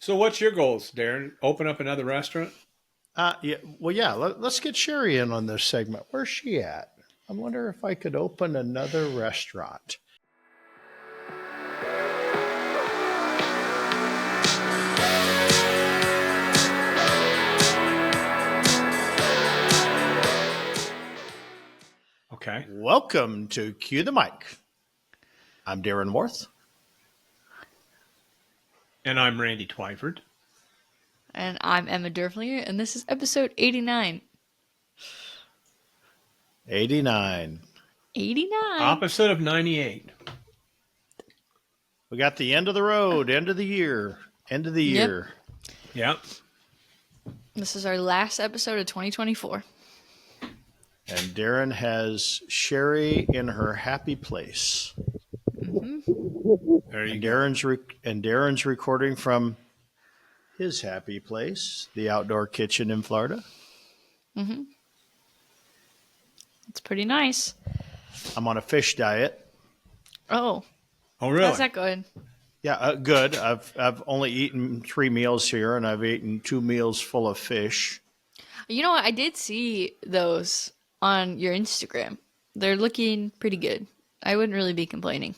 So what's your goals, Darren? Open up another restaurant? Let's get Sherry in on this segment. Where's she at? I wonder if I could open another restaurant. Okay. Welcome to Cue the Mic. I'm Darren Worth. And I'm Randy Twyford. And I'm Emma Derflinger, and this is episode 89. 89. 89? Opposite of 98. We got the end of the road, end of the year, end of the year. Yep. This is our last episode of 2024. And Darren has Sherry in her happy place. There you And go. Darren's recording from his happy place, the outdoor kitchen in Florida. It's pretty nice. I'm on a fish diet. Oh, Oh, really? how's that going? Yeah, good. I've only eaten 3 meals here, and I've eaten 2 meals full of fish. You know what? I did see those on your Instagram. They're looking pretty good. I wouldn't really be complaining.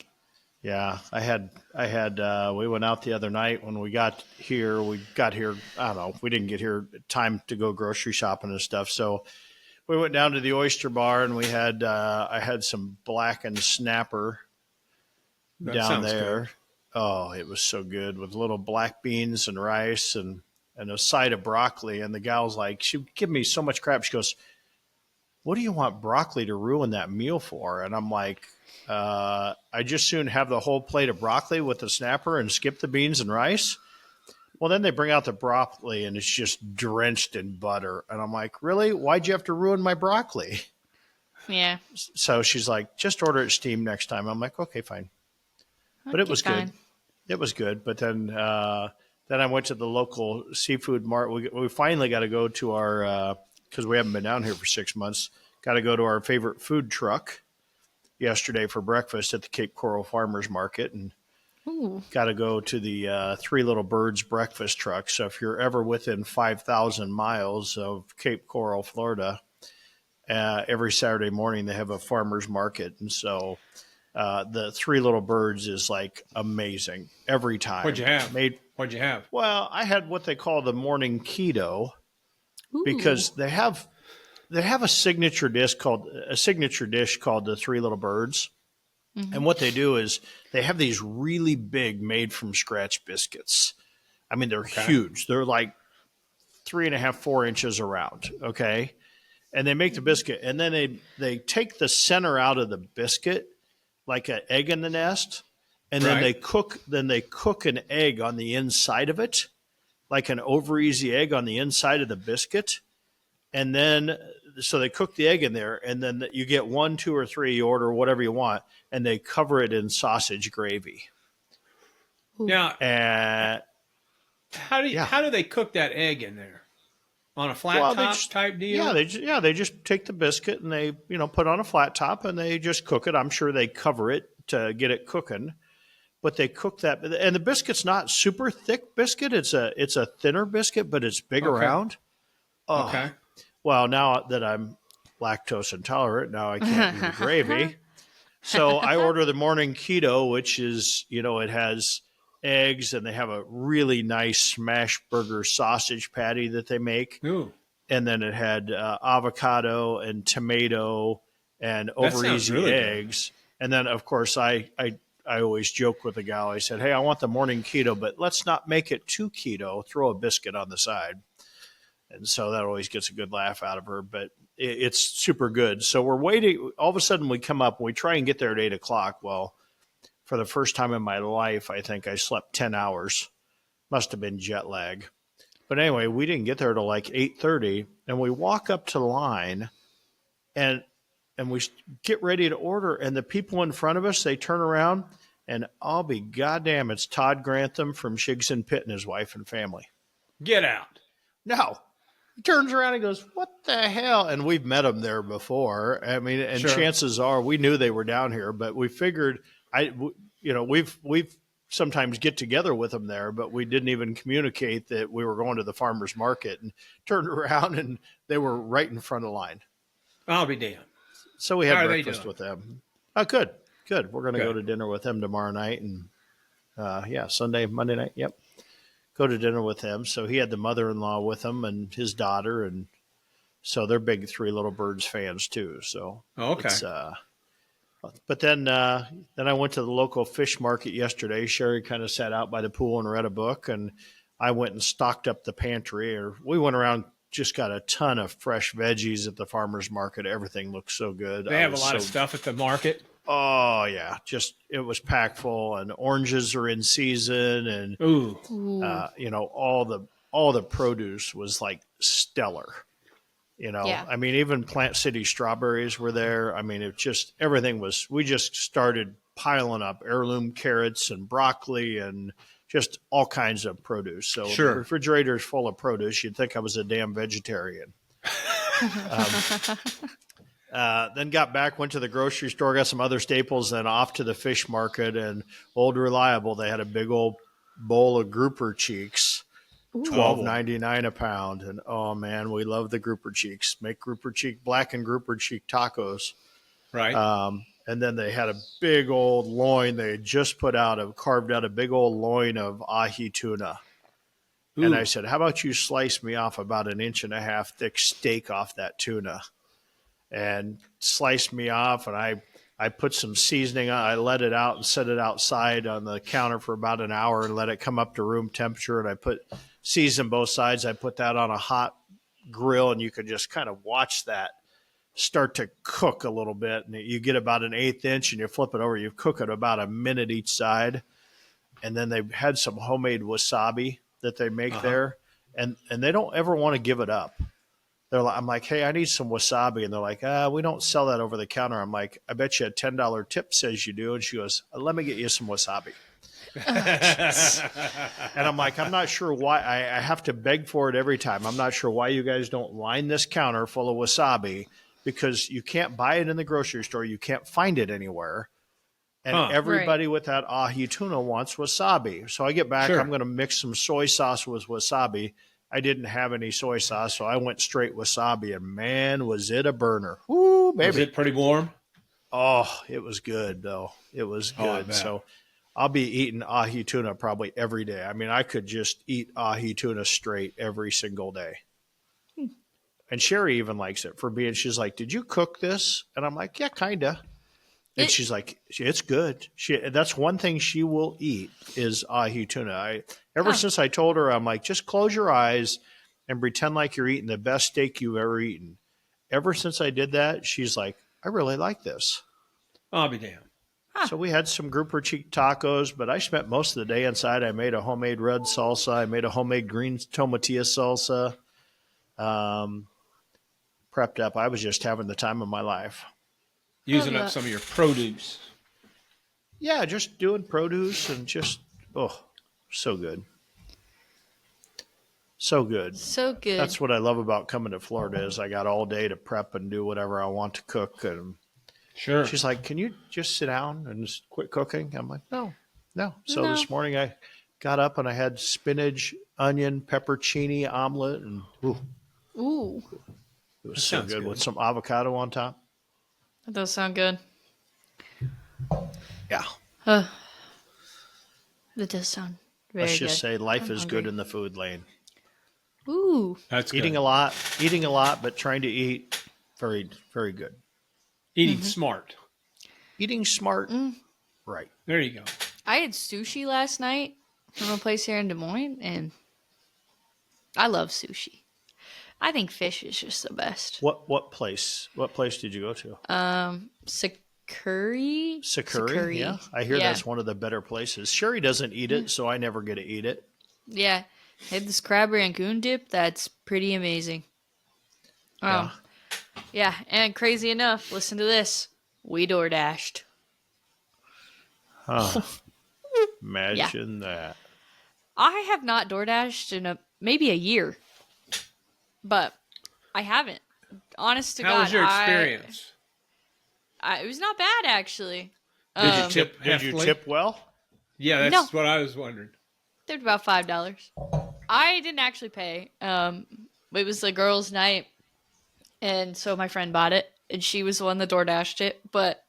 Yeah, we went out the other night when we got here. I don't know, we didn't get here time to go grocery shopping and stuff. So we went down to the oyster bar and I had some blackened snapper That down sounds there. good. Oh, it was so good with little black beans and rice and a side of broccoli. And the gal's like, she give me so much crap. She goes, "What do you want broccoli to ruin that meal for?" And I'm like, I just soon have the whole plate of broccoli with the snapper and skip the beans and rice. Well, then they bring out the broccoli and it's just drenched in butter. And I'm like, really? Why'd you have to ruin my broccoli? Yeah. So she's like, just order it steamed next time. I'm like, okay, fine. But it Okay, was fine. good. It was good. But then I went to the local seafood mart. We finally got to go to our, because we haven't been down here for 6 months, got to go to our favorite food truck yesterday for breakfast at the Cape Coral Farmers Market, and Ooh. got to go to the Three Little Birds breakfast truck. So if you're ever within 5,000 miles of Cape Coral, Florida, every Saturday morning they have a farmers market. And so the Three Little Birds is like amazing every time. What'd you have? What'd you have? Well, I had what they call the morning keto Ooh. because they have a signature dish called the Three Little Birds. And what they do is they have these really big made from scratch biscuits. I mean, they're huge. They're like 3.5, 4 inches around. Okay. And they make the biscuit and then they take the center out of the biscuit like an egg in the nest. And then they cook an egg on the inside of it, like an over easy egg on the inside of the biscuit. And then, so they cook the egg in there, and then you get 1, 2, or 3, you order whatever you want, and they cover it in sausage gravy. Now, And how do they cook that egg in there? On a flat top type deal? Yeah, they just take the biscuit and they, put on a flat top and they just cook it. I'm sure they cover it to get it cooking, but they cook that, and the biscuit's not super thick biscuit. It's a thinner biscuit, but it's big around. Oh, Okay. well, now that I'm lactose intolerant, now I can't eat the gravy. So I order the morning keto, which is, it has eggs and they have a really nice smash burger sausage patty that they make. Ooh. And then it had avocado and tomato and That over sounds easy really good. eggs. And then, of course, I always joke with the gal. I said, hey, I want the morning keto, but let's not make it too keto. Throw a biscuit on the side. And so that always gets a good laugh out of her, but it's super good. So we're waiting. All of a sudden we come up and we try and get there at 8 o'clock. Well, for the first time in my life, I think I slept 10 hours. Must have been jet lag. But anyway, we didn't get there till like 8:30, and we walk up to the line and we get ready to order, and the people in front of us, they turn around, and I'll be goddamn, it's Todd Grantham from Shigs and Pitt and his wife and family. Get out. No. He turns around and goes, what the hell? And we've met them there before. I mean, and Sure. chances are we knew they were down here, but we figured we've sometimes get together with them there, but we didn't even communicate that we were going to the farmer's market, and turned around and they were right in front of the line. I'll be damned. So we had breakfast with them. Oh, good. We're going to go to dinner with them tomorrow night. And Monday night. Yep. Go to dinner with them. So he had the mother-in-law with him and his daughter. And so they're big Three Little Birds fans too. So, okay. But then I went to the local fish market yesterday. Sherry kind of sat out by the pool and read a book, and I went and stocked up the pantry. We went around, just got a ton of fresh veggies at the farmer's market. Everything looks so good. They have a lot of stuff at the market. Oh yeah, it was packed full, and oranges are in season, and all the produce was like stellar. I mean, even Plant City strawberries were there. I mean, we just started piling up heirloom carrots and broccoli and just all kinds of produce. So the refrigerator's full of produce. You'd think I was a damn vegetarian. Then got back, went to the grocery store, got some other staples, then off to the fish market. And Old Reliable, they had a big old bowl of grouper cheeks, $12.99 a pound. And oh man, we love the grouper cheeks. Make blackened grouper cheek tacos. Right. And then they had a big old loin. They had just carved out a big old loin of ahi tuna. Ooh. And I said, how about you slice me off about 1.5 inch thick steak off that tuna? And sliced me off, and I put some seasoning on. I let it out and set it outside on the counter for about an hour and let it come up to room temperature. And I seasoned both sides. I put that on a hot grill, and you could just kind of watch that start to cook a little bit. And you get about 1/8 inch, and you flip it over. You cook it about a minute each side. And then they had some homemade wasabi that they make there, and they don't ever want to give it up. I'm like, hey, I need some wasabi. And they're like, we don't sell that over the counter. I'm like, I bet you a $10 tip says you do. And she goes, let me get you some wasabi. And I'm like, I'm not sure why. I have to beg for it every time. I'm not sure why you guys don't line this counter full of wasabi, because you can't buy it in the grocery store. You can't find it anywhere. And everybody with that ahi tuna wants wasabi. So I get back, I'm going to mix some soy sauce with wasabi. I didn't have any soy sauce, so I went straight wasabi, and man, was it a burner. Woo, baby. Was it pretty warm? Oh, it was good, though. It was good. So I'll be eating ahi tuna probably every day. I mean, I could just eat ahi tuna straight every single day. And Sherry even likes it she's like, did you cook this? And I'm like, yeah, kind of. And she's like, it's good. That's one thing she will eat is ahi tuna. Ever since I told her, I'm like, just close your eyes and pretend like you're eating the best steak you've ever eaten. Ever since I did that, she's like, I really like this. I'll be damned. So we had some grouper cheek tacos, but I spent most of the day inside. I made a homemade red salsa. I made a homemade green tomatillo salsa. Prepped up. I was just having the time of my life. Using up some of your produce. Yeah, just doing produce and just, so good. So good. So good. That's what I love about coming to Florida is I got all day to prep and do whatever I want to cook. And she's like, can you just sit down and just quit cooking? I'm like, no. So this morning I got up and I had spinach, onion, peppercini omelet. And ooh. It was so good with some avocado on top. That does sound good. Yeah. That does sound very good. Let's just say life is good in the food lane. Ooh. That's good. Eating a lot, but trying to eat very, very good. Eating smart. Eating smart. Right. There you go. I had sushi last night from a place here in Des Moines, and I love sushi. I think fish is just the best. What place? What place did you go to? Sakuri. Sakuri, yeah. I hear that's one of the better places. Sherry doesn't eat it, so I never get to eat it. Yeah. They have this crab rangoon dip that's pretty amazing. Yeah, and crazy enough, listen to this. We DoorDashed. Imagine that. I have not DoorDashed in maybe a year. But I haven't. Honest to God. How was your experience? It was not bad, actually. Did you tip well? Yeah, that's what I was wondering. They're about $5. I didn't actually pay. It was a girls' night, and so my friend bought it, and she was the one that DoorDashed it. But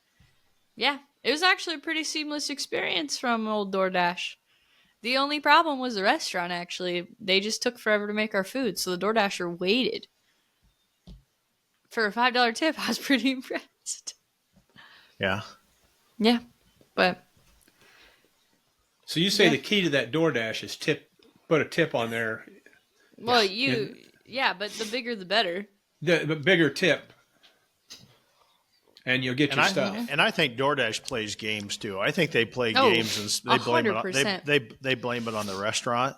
yeah, it was actually a pretty seamless experience from old DoorDash. The only problem was the restaurant, actually. They just took forever to make our food, so the DoorDasher waited. For a $5 tip, I was pretty impressed. Yeah. Yeah, but... So you say the key to that DoorDash is put a tip on there. Well, but the bigger the better. The bigger tip. And you'll get your stuff. And I think DoorDash plays games too. I think they play games and they blame 100%. they blame it on the restaurant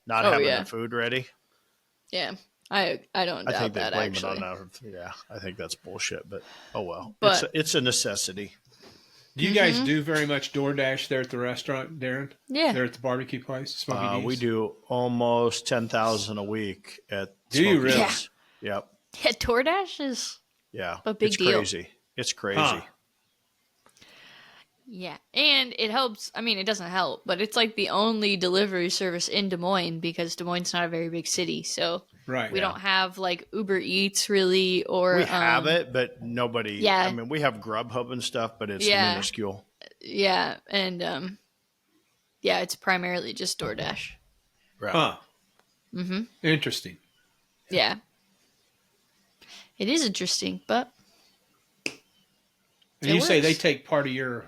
not having the food ready. Yeah, I don't doubt I think they that blame actually. it on I think that's bullshit. But oh well, But, it's a necessity. Do you guys do very much DoorDash there at the restaurant, Darren? Yeah. There at the barbecue place, Smoky D's? We do almost 10,000 a week at. Do you Smoky really? D's. Yep. Yeah, DoorDash is a big deal. Crazy. It's crazy. Huh. Yeah, and it helps. I mean, it doesn't help, but it's like the only delivery service in Des Moines because Des Moines is not a very big city, so we don't have like Uber Eats really, or we have it, but nobody. Yeah. I mean, we have Grubhub and stuff, but it's minuscule. Yeah, and it's primarily just DoorDash. Right. Huh. Interesting. Yeah, it is interesting, but And you say they take part of your.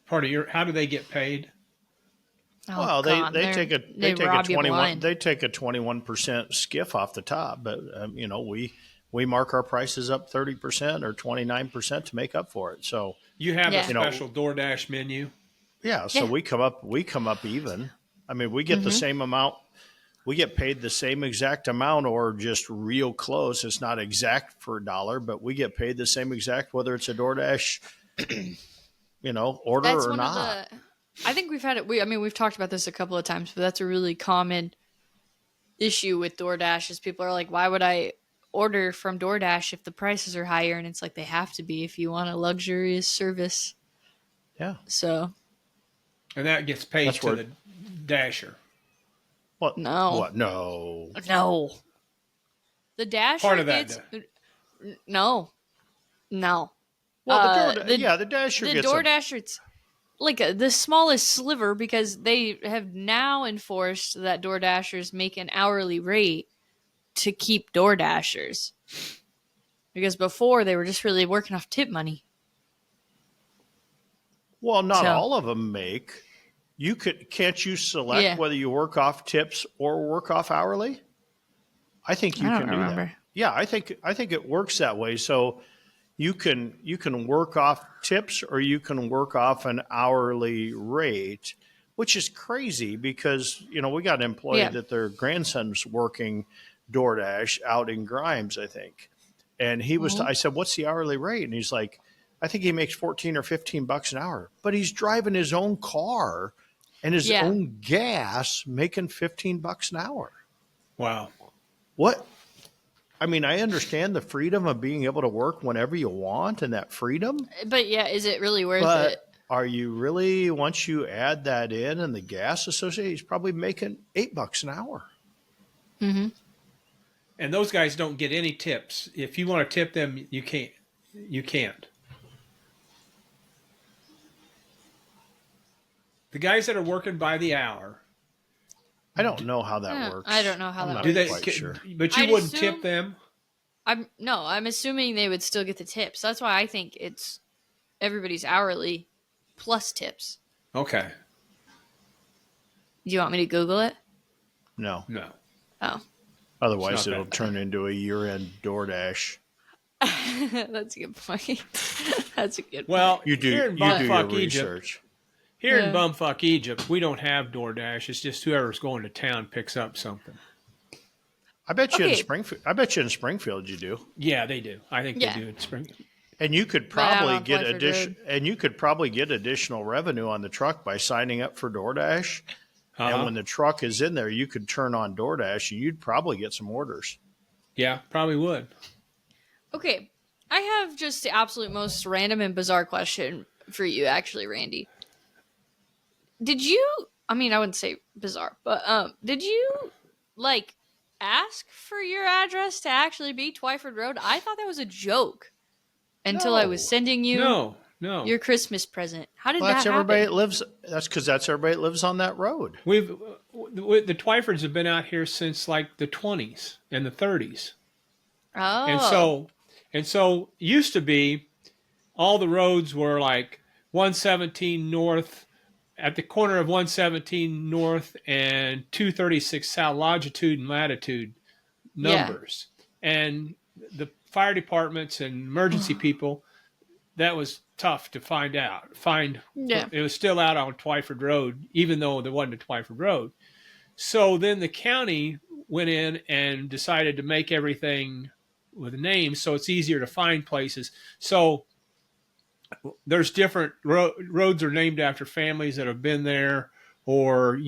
How do they get paid? Well, they take a 21% skiff off the top, but we mark our prices up 30% or 29% to make up for it. So you have a special DoorDash menu. Yeah, so we come up even. I mean, we get the same amount. We get paid the same exact amount or just real close. It's not exact for $1, but we get paid the same exact whether it's a DoorDash order or not. I think we've had it. We've talked about this a couple of times, but that's a really common issue with DoorDash is people are like, why would I order from DoorDash if the prices are higher? And it's like, they have to be if you want a luxurious service. Yeah. So. And that gets paid to the Dasher. What? No. What? No. No. The Dasher part of that. No. Well, the Dasher gets DoorDasher, it's like the smallest sliver because they have now enforced that DoorDashers make an hourly rate to keep DoorDashers. Because before they were just really working off tip money. Well, not all of them make. Can't you select whether you work off tips or work off hourly? I think you can do that. Yeah, I think it works that way. So you can work off tips or you can work off an hourly rate, which is crazy because, we got an employee that their grandson's working DoorDash out in Grimes, I think. And he was, I said, what's the hourly rate? And he's like, I think he makes 14 or 15 bucks an hour, but he's driving his own car and his own gas making 15 bucks an hour. Wow. What? I mean, I understand the freedom of being able to work whenever you want and that freedom. But is it really worth it? Are you really, once you add that in and the gas associated, he's probably making $8 an hour. Mm-hmm. And those guys don't get any tips. If you want to tip them, you can't. The guys that are working by the hour. I don't know how that works. I don't know how that works. Do they? Quite sure. But you wouldn't tip them? I'm assuming they would still get the tips. That's why I think it's everybody's hourly plus tips. Okay. Do you want me to Google it? No. Oh. Otherwise, it'll turn into a year-end DoorDash. That's a good point. That's a good point. Well, you do your research. Here in bumfuck Egypt, we don't have DoorDash. It's just whoever's going to town picks up something. I bet you in Springfield you do. Yeah, they do. I think they do in Springfield. And you could probably get additional revenue on the truck by signing up for DoorDash. And when the truck is in there, you could turn on DoorDash and you'd probably get some orders. Yeah, probably would. Okay. I have just the absolute most random and bizarre question for you, actually, Randy. did you? I mean, I wouldn't say bizarre, but did you like ask for your address to actually be Twyford Road? I thought that was a joke until I was sending you No. your Christmas present. How did Well, that's that everybody happen? that lives. That's because that's everybody that lives on that road. The Twyfords have been out here since like the 20s and the 30s. Oh, And so used to be all the roads were like 117 north at the corner of 117 north and 236 south, longitude and latitude yeah. numbers. And the fire departments and emergency people, that was tough to find out. Yeah. It was still out on Twyford Road, even though there wasn't a Twyford Road. So then the county went in and decided to make everything with a name so it's easier to find places. So there's different roads are named after families that have been there, or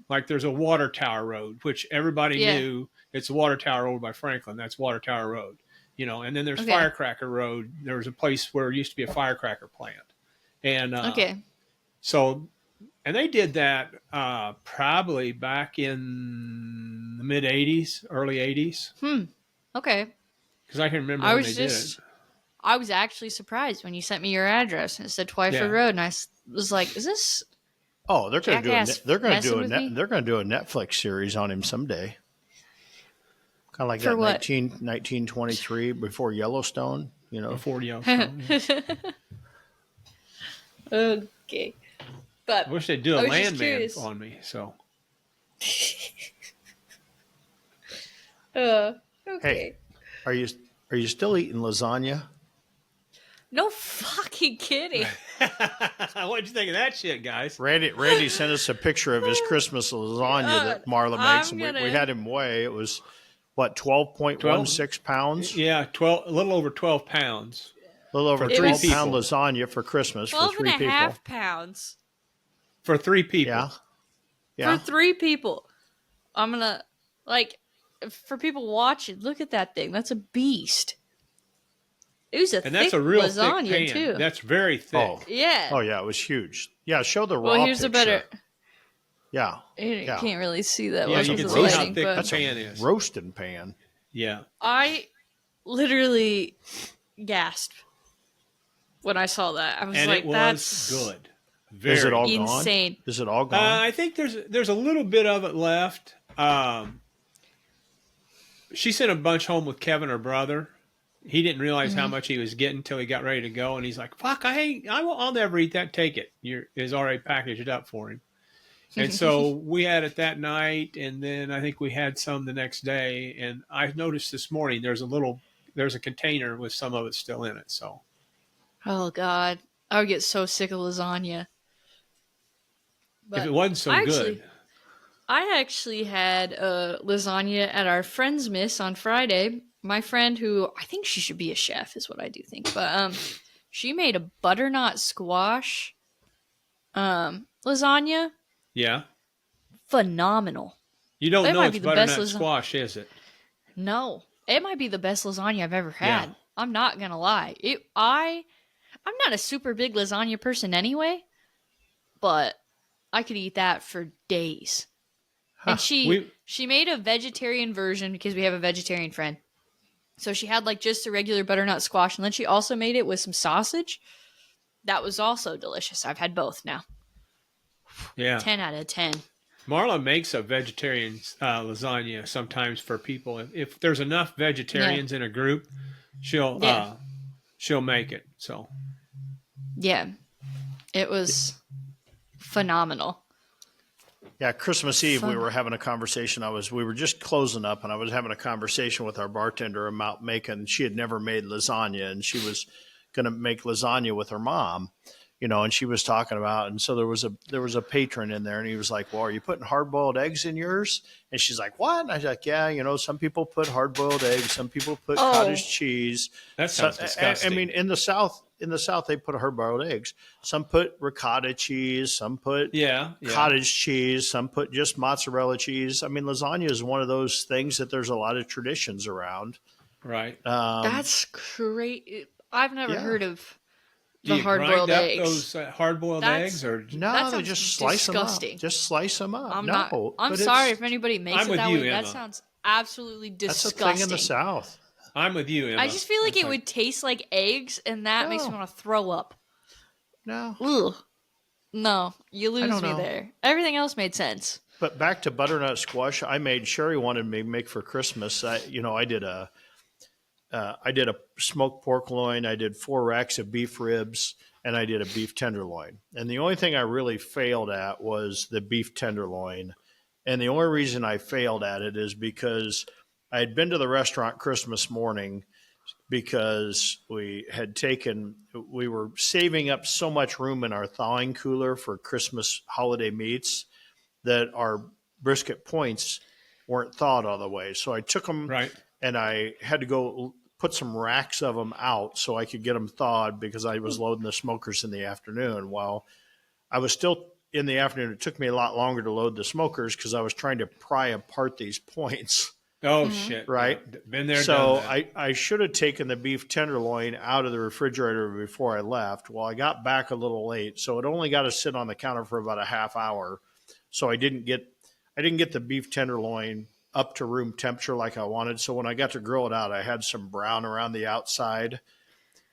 like there's a water tower road, which everybody knew it's a water tower road by Franklin. That's Water Tower Road, and then there's Firecracker Road. There was a place where it used to be a firecracker plant, and so, and they did that probably back in the mid '80s, early '80s. Okay. Because I can remember when they did it. I was actually surprised when you sent me your address and it said Twyford Road, and I was like, "Is this?" Oh, they're going to do they're going to do a Netflix series on him someday. Kind of like For that 1923 before Yellowstone, Before Yellowstone. Okay, but I wish they'd do a landman on me. So. Okay. Hey, are you still eating lasagna? No fucking kidding. What'd you think of that shit, guys? Randy sent us a picture of his Christmas lasagna that Marla makes. We had him weigh. It was, what, 12.16 pounds? Yeah, a little over 12 pounds. A little over 12-pound lasagna for Christmas for 3 people. 12.5 pounds. For 3 people. Yeah. For 3 people. I'm going to, for people watching, look at that thing. That's a beast. It was thick that's a real lasagna, thick pan. too. That's very thick. Oh. Yeah. Oh, yeah, it was huge. Yeah, show the raw Well, here's picture. a better... Yeah. You can't really see that. Yeah, you can see how thick the pan is. Roasting pan. Yeah. I literally gasped when I saw that. I was like, "That's good." Is it all insane. gone? Is it all gone? I think there's a little bit of it left. She sent a bunch home with Kevin, her brother. He didn't realize how much he was getting until he got ready to go, and he's like, "Fuck, I'll never eat that. Take it. It's already packaged up for him." And so we had it that night, and then I think we had some the next day. And I noticed this morning there's a container with some of it still in it. So, oh God, I would get so sick of lasagna. But if it wasn't so good. I actually had lasagna at our friend's miss on Friday. My friend, who I think she should be a chef, is what I do think. But she made a butternut squash lasagna. Yeah. Phenomenal. You don't know it's butternut squash, is it? No. It might be the best lasagna I've ever had. Yeah. I'm not going to lie. I'm not a super big lasagna person anyway, but I could eat that for days. And she made a vegetarian version because we have a vegetarian friend. So she had just a regular butternut squash, and then she also made it with some sausage. That was also delicious. I've had both now. Yeah. 10 out of 10. Marla makes a vegetarian lasagna sometimes for people. If there's enough vegetarians in a group, she'll make it. So. Yeah. It was phenomenal. Yeah, Christmas Eve we were having a conversation. We were just closing up, and I was having a conversation with our bartender about making. She had never made lasagna, and she was going to make lasagna with her mom, and she was talking about. And so there was a patron in there, and he was like, "Well, are you putting hard boiled eggs in yours?" And she's like, "What?" And I was like, "Yeah, some people put hard boiled eggs, some people put cottage cheese." That sounds disgusting. I mean, in the South, they put hard boiled eggs. Some put ricotta cheese, some put cottage cheese, some put just mozzarella cheese. I mean, lasagna is one of those things that there's a lot of traditions around. Right. That's great. I've never heard of Do the you hard-boiled grind up eggs. those hard-boiled That's- eggs, or No, That they sounds just slice disgusting. them up. Just slice them up. I'm no, not. I'm but sorry it's- if anybody makes I'm it with that you, way. That Emma. sounds absolutely That's disgusting. a thing in the South. I'm with you, Emma. I just feel like It's it would taste like eggs, and that makes me No. want to throw up. No. Ugh. No, you lose don't me know. there. Everything else made sense. But back to butternut squash, Sherry wanted me to make for Christmas. I did a smoked pork loin. I did 4 racks of beef ribs, and I did a beef tenderloin. And the only thing I really failed at was the beef tenderloin. And the only reason I failed at it is because I had been to the restaurant Christmas morning because we were saving up so much room in our thawing cooler for Christmas holiday meats that our brisket points weren't thawed all the way. So I took them right. and I had to go put some racks of them out so I could get them thawed because I was loading the smokers in the afternoon. While I was still in the afternoon, it took me a lot longer to load the smokers because I was trying to pry apart these points. Oh shit! Right. Yeah. Been there. So done that. I should have taken the beef tenderloin out of the refrigerator before I left. Well, I got back a little late, so it only got to sit on the counter for about a half hour. So I didn't get the beef tenderloin up to room temperature like I wanted. So when I got to grill it out, I had some brown around the outside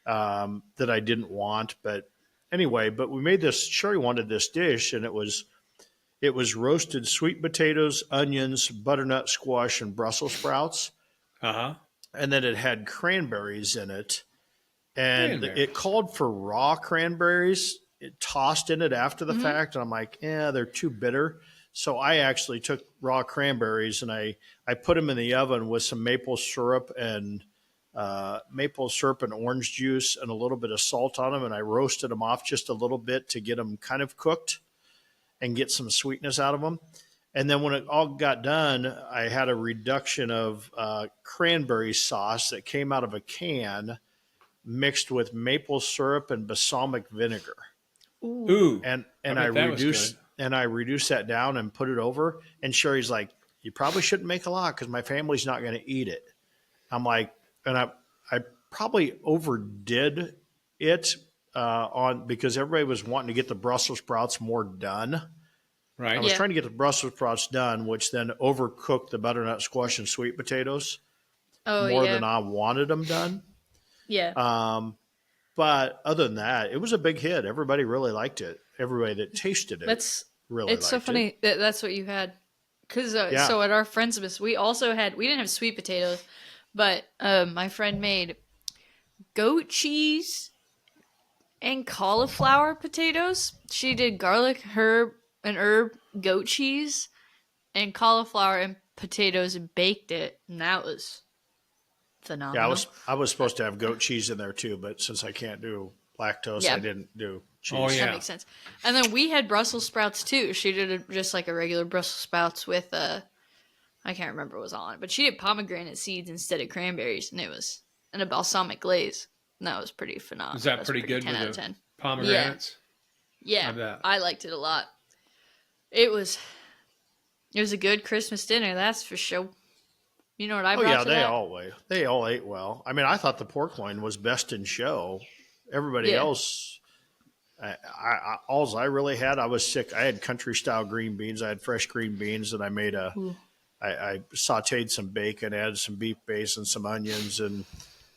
that I didn't want. But anyway, we made this. Sherry wanted this dish, and it was roasted sweet potatoes, onions, butternut squash, and Brussels sprouts. Uh-huh. And then it had cranberries in it. And Cranberries. it called for raw cranberries. It tossed in it after the fact. And I'm like, they're too bitter. So I actually took raw cranberries and I put them in the oven with some maple syrup and orange juice and a little bit of salt on them. And I roasted them off just a little bit to get them kind of cooked and get some sweetness out of them. And then when it all got done, I had a reduction of cranberry sauce that came out of a can mixed with maple syrup and balsamic vinegar. Ooh. And I I bet that was reduced good. that down and put it over. And Sherry's like, you probably shouldn't make a lot because my family's not going to eat it. I'm like, and I probably overdid it because everybody was wanting to get the Brussels sprouts more done. Right. I was Yeah. trying to get the Brussels sprouts done, which then overcooked the butternut squash and sweet potatoes Oh more yeah. than I wanted them done. Yeah. But other than that, it was a big hit. Everybody really liked it. Everybody that tasted it That's really it's so liked funny it. that that's what you had. Because Yeah. so at our Friendsmas, we didn't have sweet potatoes, but my friend made goat cheese and cauliflower potatoes. She did garlic, herb, goat cheese, and cauliflower and potatoes and baked it, and that was phenomenal. Yeah, I was supposed to have goat cheese in there too, but since I can't do lactose, Yeah. I didn't do cheese. Oh, yeah. That makes sense. And then we had Brussels sprouts too. She did just like a regular Brussels sprouts with I can't remember what was on it, but she did pomegranate seeds instead of cranberries, and a balsamic glaze. And that was pretty phenomenal. Is that That's pretty good 10 with out of the 10. pomegranates? Yeah, I bet. I liked it a lot. It was a good Christmas dinner, that's for sure. You know what I Oh brought yeah, to that? they all ate well. I mean, I thought the pork loin was best in show. Everybody Yeah. else, I really had. I was sick. I had country style green beans. I had fresh green beans, and I made I sautéed some bacon, added some beef base and some onions, and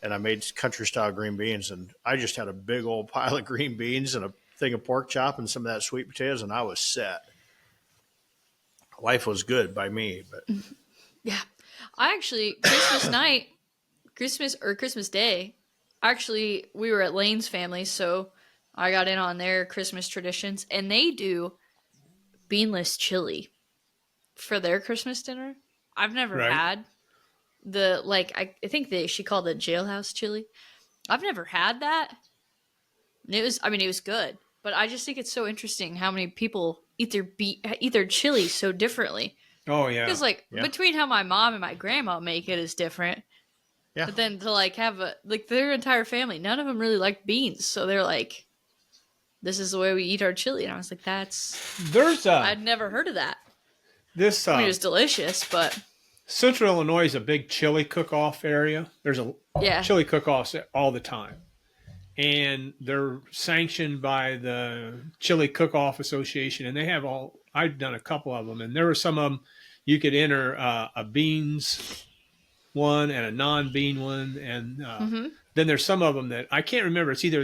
I made country style green beans. And I just had a big old pile of green beans and a thing of pork chop and some of that sweet potatoes, and I was set. Life was good by me, but Yeah. I actually, Christmas Day, actually, we were at Lane's family, so I got in on their Christmas traditions, and they do beanless chili for their Christmas dinner. I've never Right. had I think she called it jailhouse chili. I've never had that. And it was good, but I just think it's so interesting how many people eat their chili so differently. Oh yeah. Because Yeah. between how my mom and my grandma make it is different. yeah. But then to have their entire family, none of them really like beans, so they're like, "This is the way we eat our chili." And I was like, There's I'd never heard of that. this I mean, it was delicious, but Central Illinois is a big chili cook-off area. There's a yeah, chili cook-offs all the time, and they're sanctioned by the Chili Cook-Off Association, and they have all. I've done a couple of them, and there were some of them you could enter a beans one and a non-bean one, and Mm-hmm. then there's some of them that I can't remember. It's either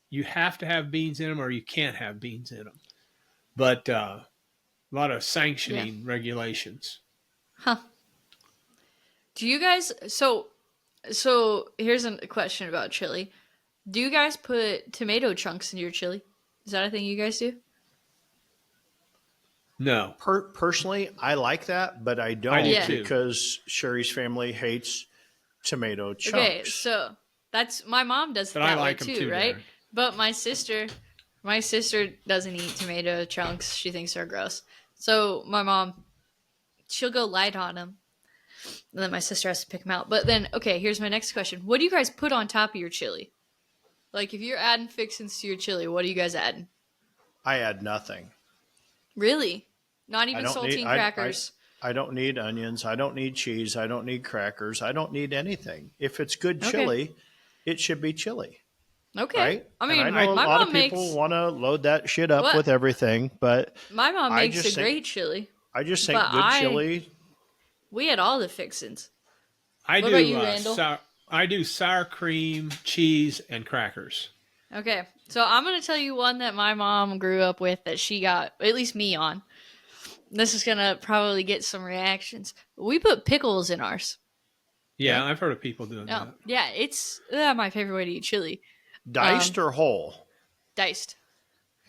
you have to have beans in them or you can't have beans in them, but a lot of sanctioning regulations. Huh. Do you guys so here's a question about chili. Do you guys put tomato chunks in your chili? Is that a thing you guys do? No, Personally, I like that, but I don't do too. because Sherry's family hates tomato chunks. Okay, so that's my mom does it but that I like way them too, too, right? Darren. But my sister doesn't eat tomato chunks. She thinks they're gross. So my mom, she'll go light on them, and then my sister has to pick them out. But then, okay, here's my next question: what do you guys put on top of your chili? Like, if you're adding fixins to your chili, what are you guys adding? I add nothing. Really? Not I even don't saltine need crackers. I don't need onions. I don't need cheese. I don't need crackers. I don't need anything. If it's good Okay. chili, it should be chili, Okay. right? I mean, and I know my a lot mom of makes people want to load that shit up What? with everything, but my mom I makes just a think- great chili. I just think But good chili. We had all the fixins. I What do. about you, Randall? I do sour cream, cheese, and crackers. Okay, so I'm gonna tell you one that my mom grew up with that she got at least me on. This is gonna probably get some reactions. We put pickles in ours. Yeah, I've heard of people doing Oh, that. yeah, it's my favorite way to eat chili. Diced or whole? Diced,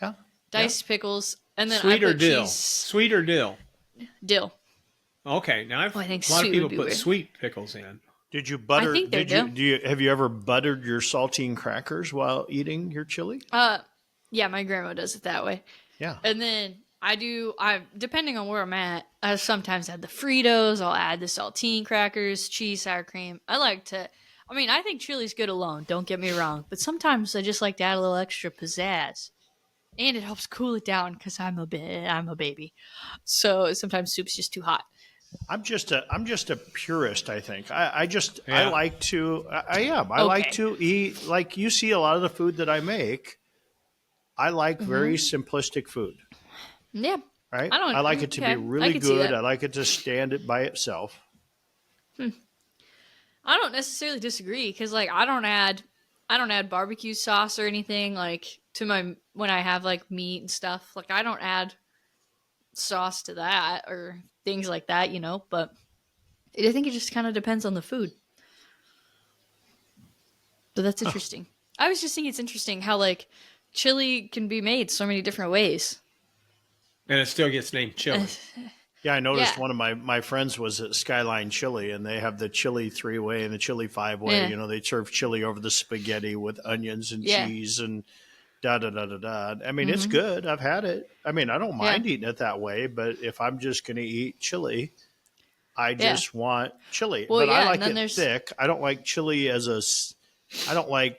Yeah. diced pickles, and then Sweet I or put dill? cheese, Sweet or dill? dill. Okay, now I think a lot of sweet people would be put weird. sweet pickles in. Did you butter? think they're Did you have you ever buttered your saltine crackers while eating your chili? Yeah, my grandma does it that way. Yeah. And then I depending on where I'm at, I sometimes add the Fritos, I'll add the saltine crackers, cheese, sour cream. I think chili's good alone, don't get me wrong, but sometimes I just like to add a little extra pizzazz. And it helps cool it down because I'm a baby. So sometimes soup's just too hot. I'm just a purist. I think I Yeah. like to. I am. I Okay. like to eat. Like you see a lot of the food that I make. I like very simplistic food. Yeah. Right. I don't- like it to okay, be I really can see good. that. I like it to stand it by itself. I don't necessarily disagree because I don't add barbecue sauce or anything like to my when I have like meat and stuff. Like I don't add sauce to that or things like that, but I think it just kind of depends on the food. But that's interesting. I was just thinking it's interesting how like chili can be made so many different ways. And it still gets named chili. Yeah, I noticed Yeah. one of my friends was at Skyline Chili, and they have the chili 3-way and the chili 5-way. Yeah. You know, they serve chili over the spaghetti with onions and Yeah. cheese and da da da da da. I mean, it's good. I've had it. I mean, I don't mind eating it that way, but if I'm just going to eat chili, I just want chili. Well, but I yeah, like and then it there's- thick. I don't like chili as a. I don't like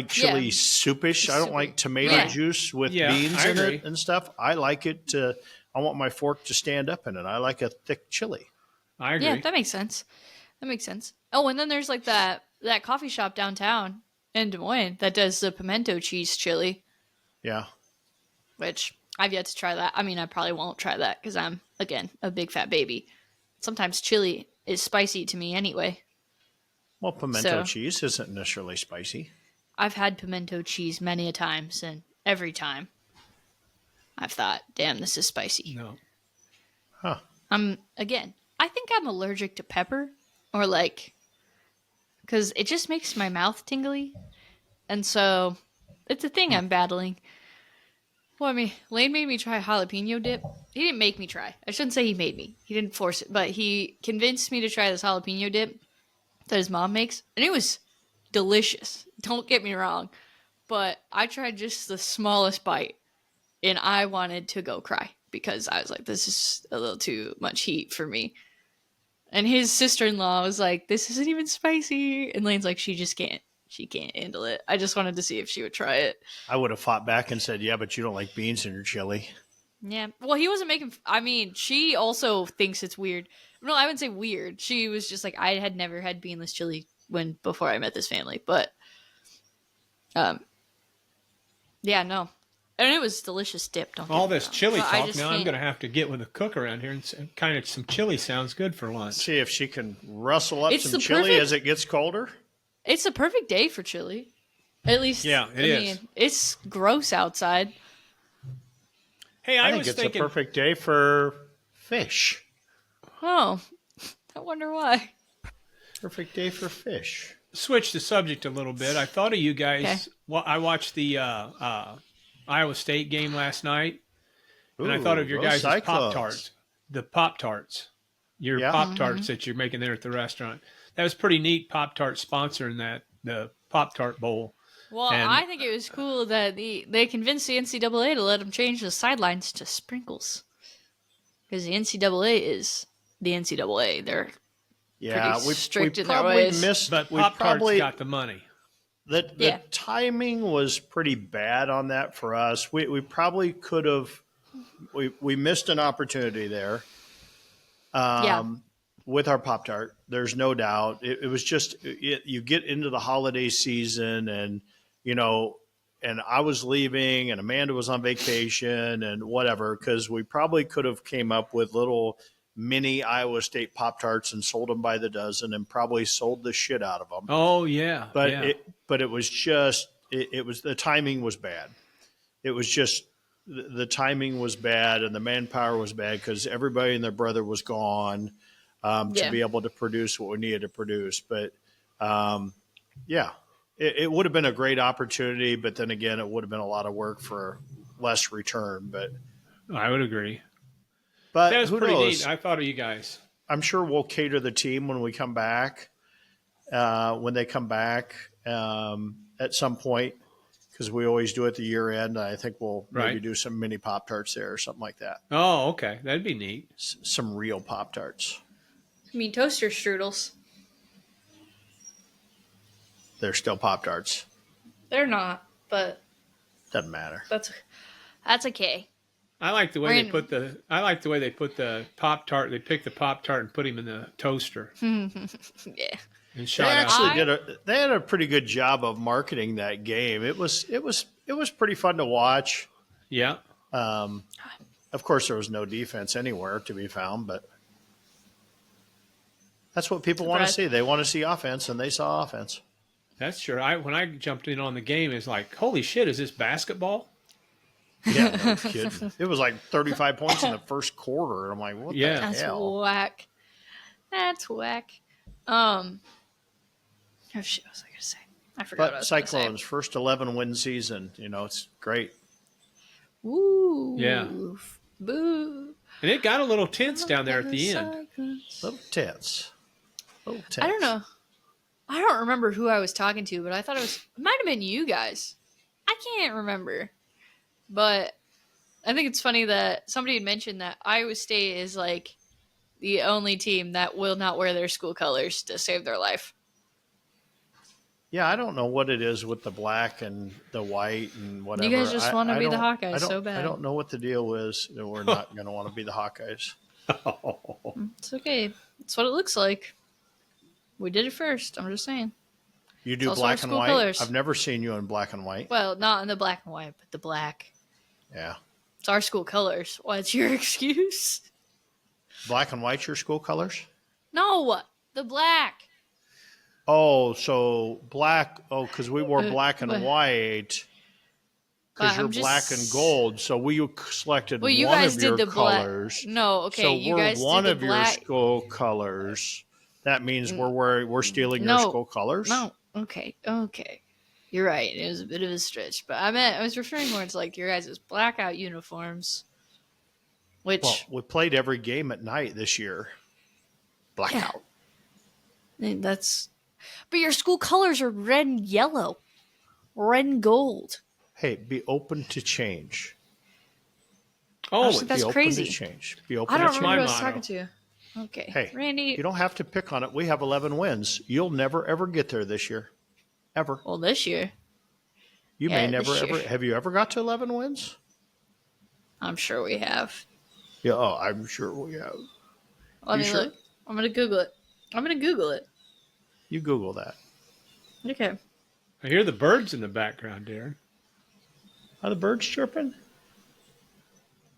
chili Yeah. soupish. I don't Soupy. like tomato Yeah. juice with Yeah, beans I in agree. it and stuff. I like it to. I want my fork to stand up in it. I like a thick chili. I agree. Yeah, that makes sense. Oh, and then there's like that coffee shop downtown in Des Moines that does the pimento cheese chili, Yeah. which I've yet to try that. I mean, I probably won't try that because I'm, again, a big fat baby. Sometimes chili is spicy to me anyway. Well, pimento So- cheese isn't necessarily spicy. I've had pimento cheese many a times, and every time I've thought, damn, this is spicy. No. Huh. I think I'm allergic to pepper, or because it just makes my mouth tingly. And so it's a thing I'm battling. Well, I mean, Lane made me try jalapeno dip. He didn't make me try. I shouldn't say he made me. He didn't force it, but he convinced me to try this jalapeno dip that his mom makes. And it was delicious. Don't get me wrong. But I tried just the smallest bite and I wanted to go cry because I was like, this is a little too much heat for me. And his sister-in-law was like, this isn't even spicy. And Lane's like, she can't handle it. I just wanted to see if she would try it. I would have fought back and said, "Yeah, but you don't like beans in your chili." Yeah. Well, he wasn't making, I mean, she also thinks it's weird. No, I wouldn't say weird. She was just like, I had never had beanless chili before I met this family, but Yeah, no. And it was delicious dip. Don't All get me this wrong. chili But I talk. just Now I'm can't- going to have to get with the cook around here and kind of some chili sounds good for lunch. See if she can rustle up It's some the chili perfect- as it gets colder. It's a perfect day for chili. At least, Yeah, it is. it's gross outside. Hey, I I think was it's thinking. a perfect day for fish. Oh, I wonder why. Perfect day for fish. Switch the subject a little bit. I thought of you guys. Okay. Well, I watched the Iowa State game last night, and I Ooh, thought of your go guys' Cyclones. Pop Tarts, the Pop Tarts, your Yeah. Pop Tarts that you're making there at the restaurant. That was pretty neat. Pop Tart sponsoring the Pop Tart Bowl. Well, And- I think it was cool that they convinced the NCAA to let them change the sidelines to sprinkles. Because the NCAA is the NCAA. They're Yeah, pretty we strict in their probably ways. missed. But we Pop Tarts probably got the money. the Yeah. timing was pretty bad on that for us. We probably could have. We missed an opportunity there. With our Pop Tart, there's no doubt. It was just you get into the holiday season, and and I was leaving, and Amanda was on vacation, and whatever. Because we probably could have came up with little mini Iowa State Pop Tarts and sold them by the dozen, and probably sold the shit out of them. Oh yeah, But yeah. it was just it was the timing was bad. It was just the timing was bad and the manpower was bad because everybody and their brother was gone to Yeah. be able to produce what we needed to produce. But it would have been a great opportunity. But then again, it would have been a lot of work for less return. But I would agree. but That was who pretty knows? neat. I thought of you guys. I'm sure we'll cater the team when we come back. When they come back at some point, because we always do at the year end. I think we'll maybe Right. do some mini Pop Tarts there or something like that. Oh, okay, that'd be neat. Some real Pop Tarts. I mean, toaster strudels. They're still Pop Tarts. They're not, but Doesn't matter. that's okay. I like the way We're they put the. I like the way they put the Pop Tart. They picked the Pop Tart and put him in the toaster Yeah. and They shot out. actually they had a pretty good job of marketing that game. It was pretty fun to watch. Yeah, Of course, there was no defense anywhere to be found, but that's what people want to Brad. see. They want to see offense, and they saw offense. that's true. When I jumped in on the game, it's like, holy shit, is this basketball? Yeah, no kidding. It was like 35 points in the first quarter. I'm like, what Yeah. the That's hell? whack. That's whack. Oh shit, what was I gonna say? I forgot what I But was gonna Cyclones, first 11 win season. It's great. say. Woo. Yeah. Boo. And it got a little tense down there at the end. Little tense. Little tense. I don't know. I don't remember who I was talking to, but I thought it might have been you guys. I can't remember. But I think it's funny that somebody had mentioned that Iowa State is like the only team that will not wear their school colors to save their life. Yeah, I don't know what it is with the black and the white and whatever. You guys just want to be the don't- Hawkeyes I don't- so bad. I don't know what the deal is. That we're not going to want to be the Hawkeyes. It's okay. It's what it looks like. We did it first. I'm just saying. You do also our black and school white? colors. I've never seen you in black and white. Well, not in the black and white, but the black. Yeah. It's our school colors. What's your excuse? Black and white's your school colors? No, the black. Oh, so black. Oh, because we wore black and but- white. Because But you're I'm just- black and gold. So we selected Well, you one guys of your did the black. colors. No, okay, So you we're guys one did of the your black. school colors. That means we're stealing your No. school colors. No, okay. You're right. It was a bit of a stretch, but I was referring more to like your guys' blackout uniforms, which Well, we played every game at night this year. Blackout. that's. But your school colors are red and yellow, red and gold. Hey, be open to change. Oh, Actually, that's be open crazy. to change. Be open I don't to remember change. who I was motto. talking to. Okay, Hey, Randy. you don't have to pick on it. We have 11 wins. You'll never ever get there this year, ever. Well, this year, You Yeah, may never this year. ever. Have you ever got to 11 wins? I'm sure we have. Yeah, oh, I'm sure we have. Let You me sure? look. I'm gonna Google it. You Google that. Okay. I hear the birds in the background, Darren. Are the birds chirping?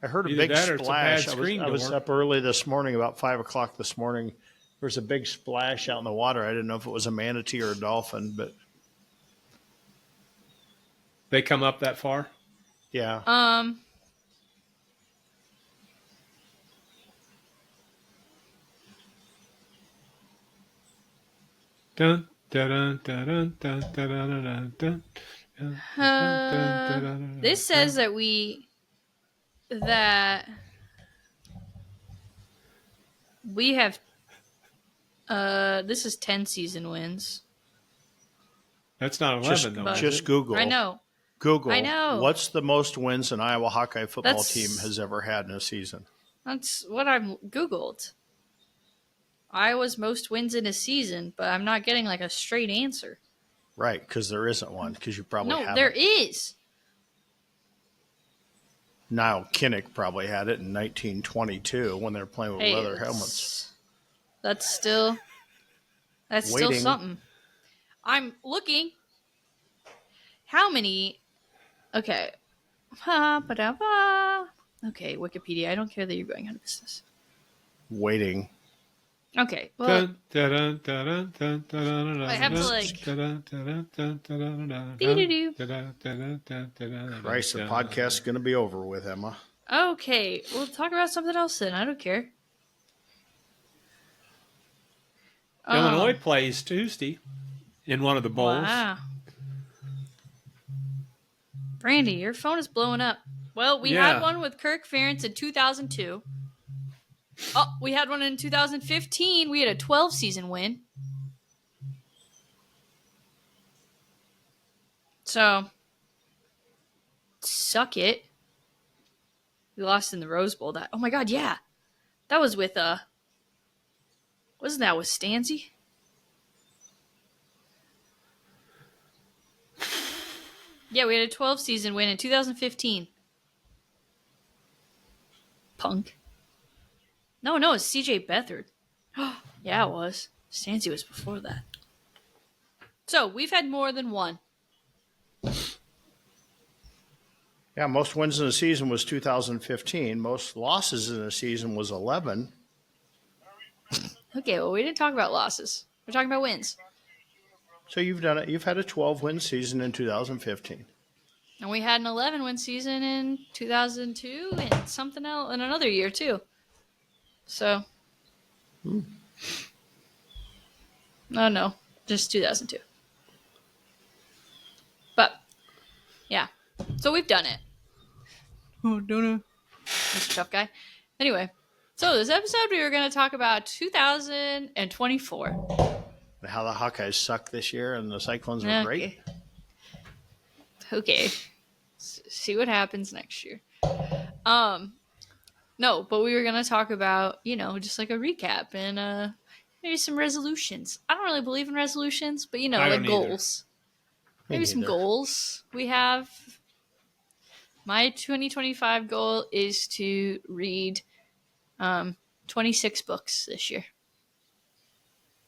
I heard a Either big that or it's a bad splash. screen I was door. up early this morning, about 5 o'clock this morning. There was a big splash out in the water. I didn't know if it was a manatee or a dolphin, but They come up that far? yeah. Dun, dun, dun, dun, dun, dun, dun, dun, dun. This says that we have this is 10 season wins. That's not 11, though. is Just it? Google. I know. Google. I know. What's the most wins an Iowa Hawkeye football That's- team has ever had in a season? That's what I've Googled. Iowa's most wins in a season, but I'm not getting like a straight answer. Right, because there isn't one. Because you probably No, haven't. there is. Niall Kinnick probably had it in 1922 when they were playing with Hey, leather helmets. That's still Waiting. something. I'm looking. How many? Okay. Okay, Wikipedia. I don't care that you're going out of business. Waiting. Okay. Well, Dun, dun, dun, dun, dun, dun, dun, I have to, dun, like- dun, dun, dun, dun, dun, dun, dun, Dee-doo-doo. dun, dun, dun, dun, dun, dun, Christ, the dun, podcast's going to be over with, Emma. okay. We'll talk about something else then. I don't care. Illinois plays Tuesday in one of the bowls. Wow. Brandy, your phone is blowing up. Well, we Yeah. had one with Kirk Ferentz in 2002. Oh, we had one in 2015. We had a 12 season win. So, suck it. We lost in the Rose Bowl. Oh my God, yeah. That was with, wasn't that with Stanzi? Yeah, we had a 12 season win in 2015. Punk. No, it's CJ Beathard. Yeah, it was. Stanzi was before that. So, we've had more than one. Yeah, most wins in a season was 2015. Most losses in a season was 11. Okay, well, we didn't talk about losses. We're talking about wins. So you've done it. You've had a 12-win season in 2015. And we had an 11 win season in 2002 and something else in another year, too. So. No, just 2002. But, yeah. So we've done it. Oh, don't know. Mr. Tough Guy. Anyway, so this episode we were going to talk about 2024. And how the Hawkeyes suck this year and the Cyclones are great. Okay. See what happens next year. No, but we were going to talk about, just like a recap and maybe some resolutions. I don't really believe in resolutions, but I like don't goals. Maybe some neither. goals we have. My 2025 goal is to read 26 books this year.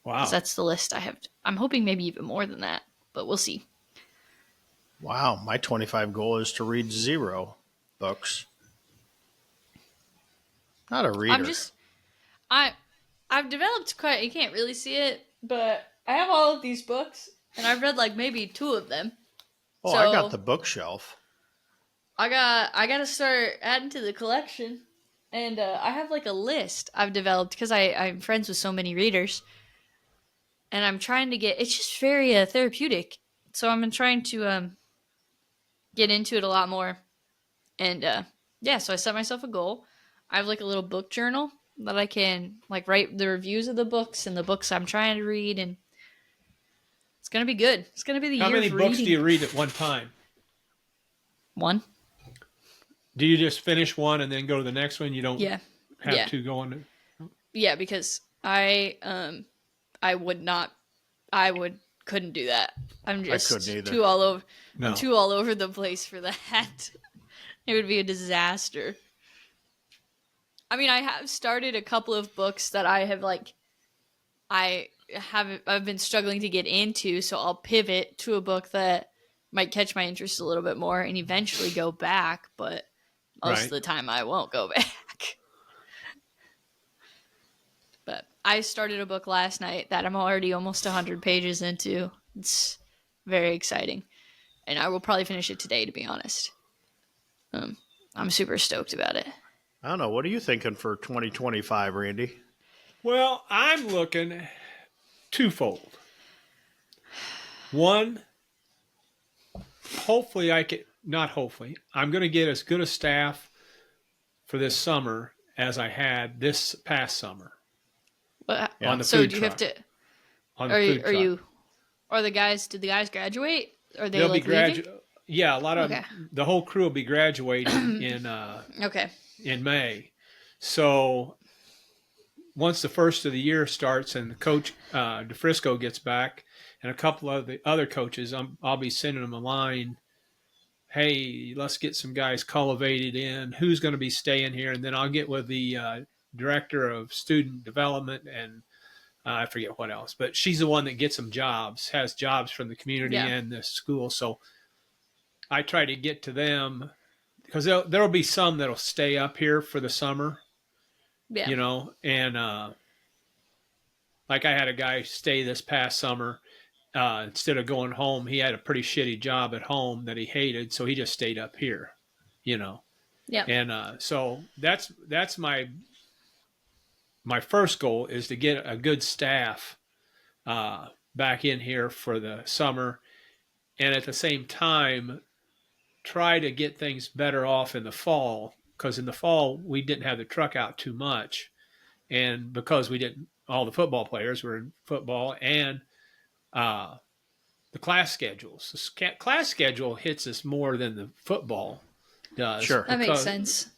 Wow. That's the list I have. I'm hoping maybe even more than that, but we'll see. Wow, my 25 goal is to read 0 books. Not a reader. I've developed quite. You can't really see it, but I have all of these books, and I've read like maybe 2 of them. Oh, so- I got the bookshelf. I got to start adding to the collection, and I have like a list I've developed because I'm friends with so many readers, and I'm trying to get. It's just very therapeutic, so I'm trying to get into it a lot more, and yeah. So I set myself a goal. I have like a little book journal that I can like write the reviews of the books and the books I'm trying to read, and it's gonna be good. It's gonna be the How year many of books do reading. you read at one time? One. Do you just finish one and then go to the next one? You don't Yeah. have yeah. to go on. Yeah, because I couldn't do that. I'm just couldn't either. too all over No. too all over the place for that. It would be a disaster. I mean, I have started a couple of books that I have I've been struggling to get into, so I'll pivot to a book that might catch my interest a little bit more and eventually go back, but most of Right. the time I won't go back. But I started a book last night that I'm already almost 100 pages into. It's very exciting. And I will probably finish it today, to be honest. I'm super stoked about it. I don't know. What are you thinking for 2025, Randy? Well, I'm looking twofold. One, hopefully I'm going to get as good a staff for this summer as I had this past summer But, Yeah. on the so food do you truck. have to? On the Are food you? Are truck. you? Are the guys? Did the guys graduate? Are they They'll like be leaving? Yeah, a lot of Okay. the whole crew will be graduating Okay. in May. So once the first of the year starts and Coach DeFrisco gets back and a couple of the other coaches, I'll be sending them a line. Hey, let's get some guys cultivated in. Who's going to be staying here? And then I'll get with the director of student development and I forget what else, but she's the one that gets them jobs, has jobs from the community Yeah. and the school. So I try to get to them because there'll be some that'll stay up here for the summer, Yeah. and like I had a guy stay this past summer. Instead of going home, he had a pretty shitty job at home that he hated, so he just stayed up here, Yeah. And so that's my first goal is to get a good staff back in here for the summer, and at the same time try to get things better off in the fall, because in the fall we didn't have the truck out too much, and because we didn't, all the football players were in football, and the class schedules. The class schedule hits us more than the football does. Sure. That makes sense.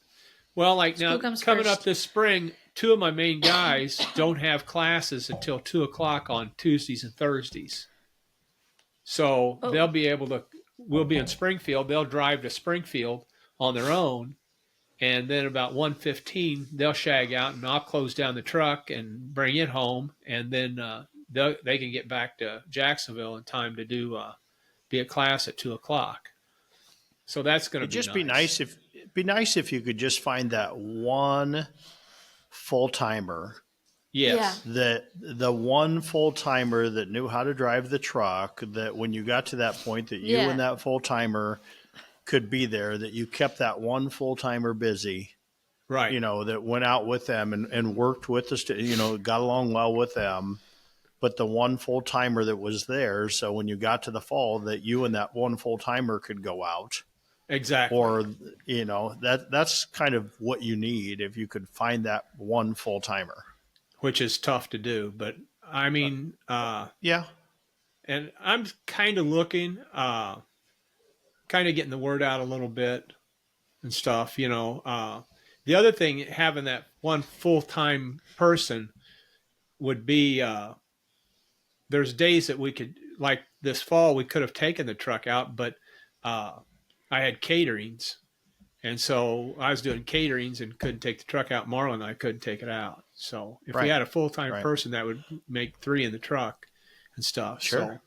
Well, like School now comes coming first. up this spring, two of my main guys don't have classes until 2:00 on Tuesdays and Thursdays. So Oh. they'll be able to. We'll be in Springfield. They'll drive to Springfield on their own, and then about 1:15 they'll shag out, and I'll close down the truck and bring it home, and then they can get back to Jacksonville in time to do be at class at 2:00. So that's going to It'd be just nice. be nice if you could just find that one full timer, Yes. the one full timer that knew how to drive the truck, that when you got to that point that you Yeah. and that full timer could be there, that you kept that one full timer busy, Right. that went out with them and worked with the, got along well with them, but the one full timer that was there. So when you got to the fall, that you and that one full timer could go out. Exactly. Or that's kind of what you need if you could find that one full timer. Which is tough to do, but I mean, Yeah, and I'm kind of looking, kind of getting the word out a little bit and stuff. The other thing, having that one full time person would be. There's days that we could, like this fall, we could have taken the truck out, but I had caterings. And so I was doing caterings and couldn't take the truck out. Marlon and I couldn't take it out. So if we Right. had a full-time Right. person, that would make 3 in the truck and stuff. Sure.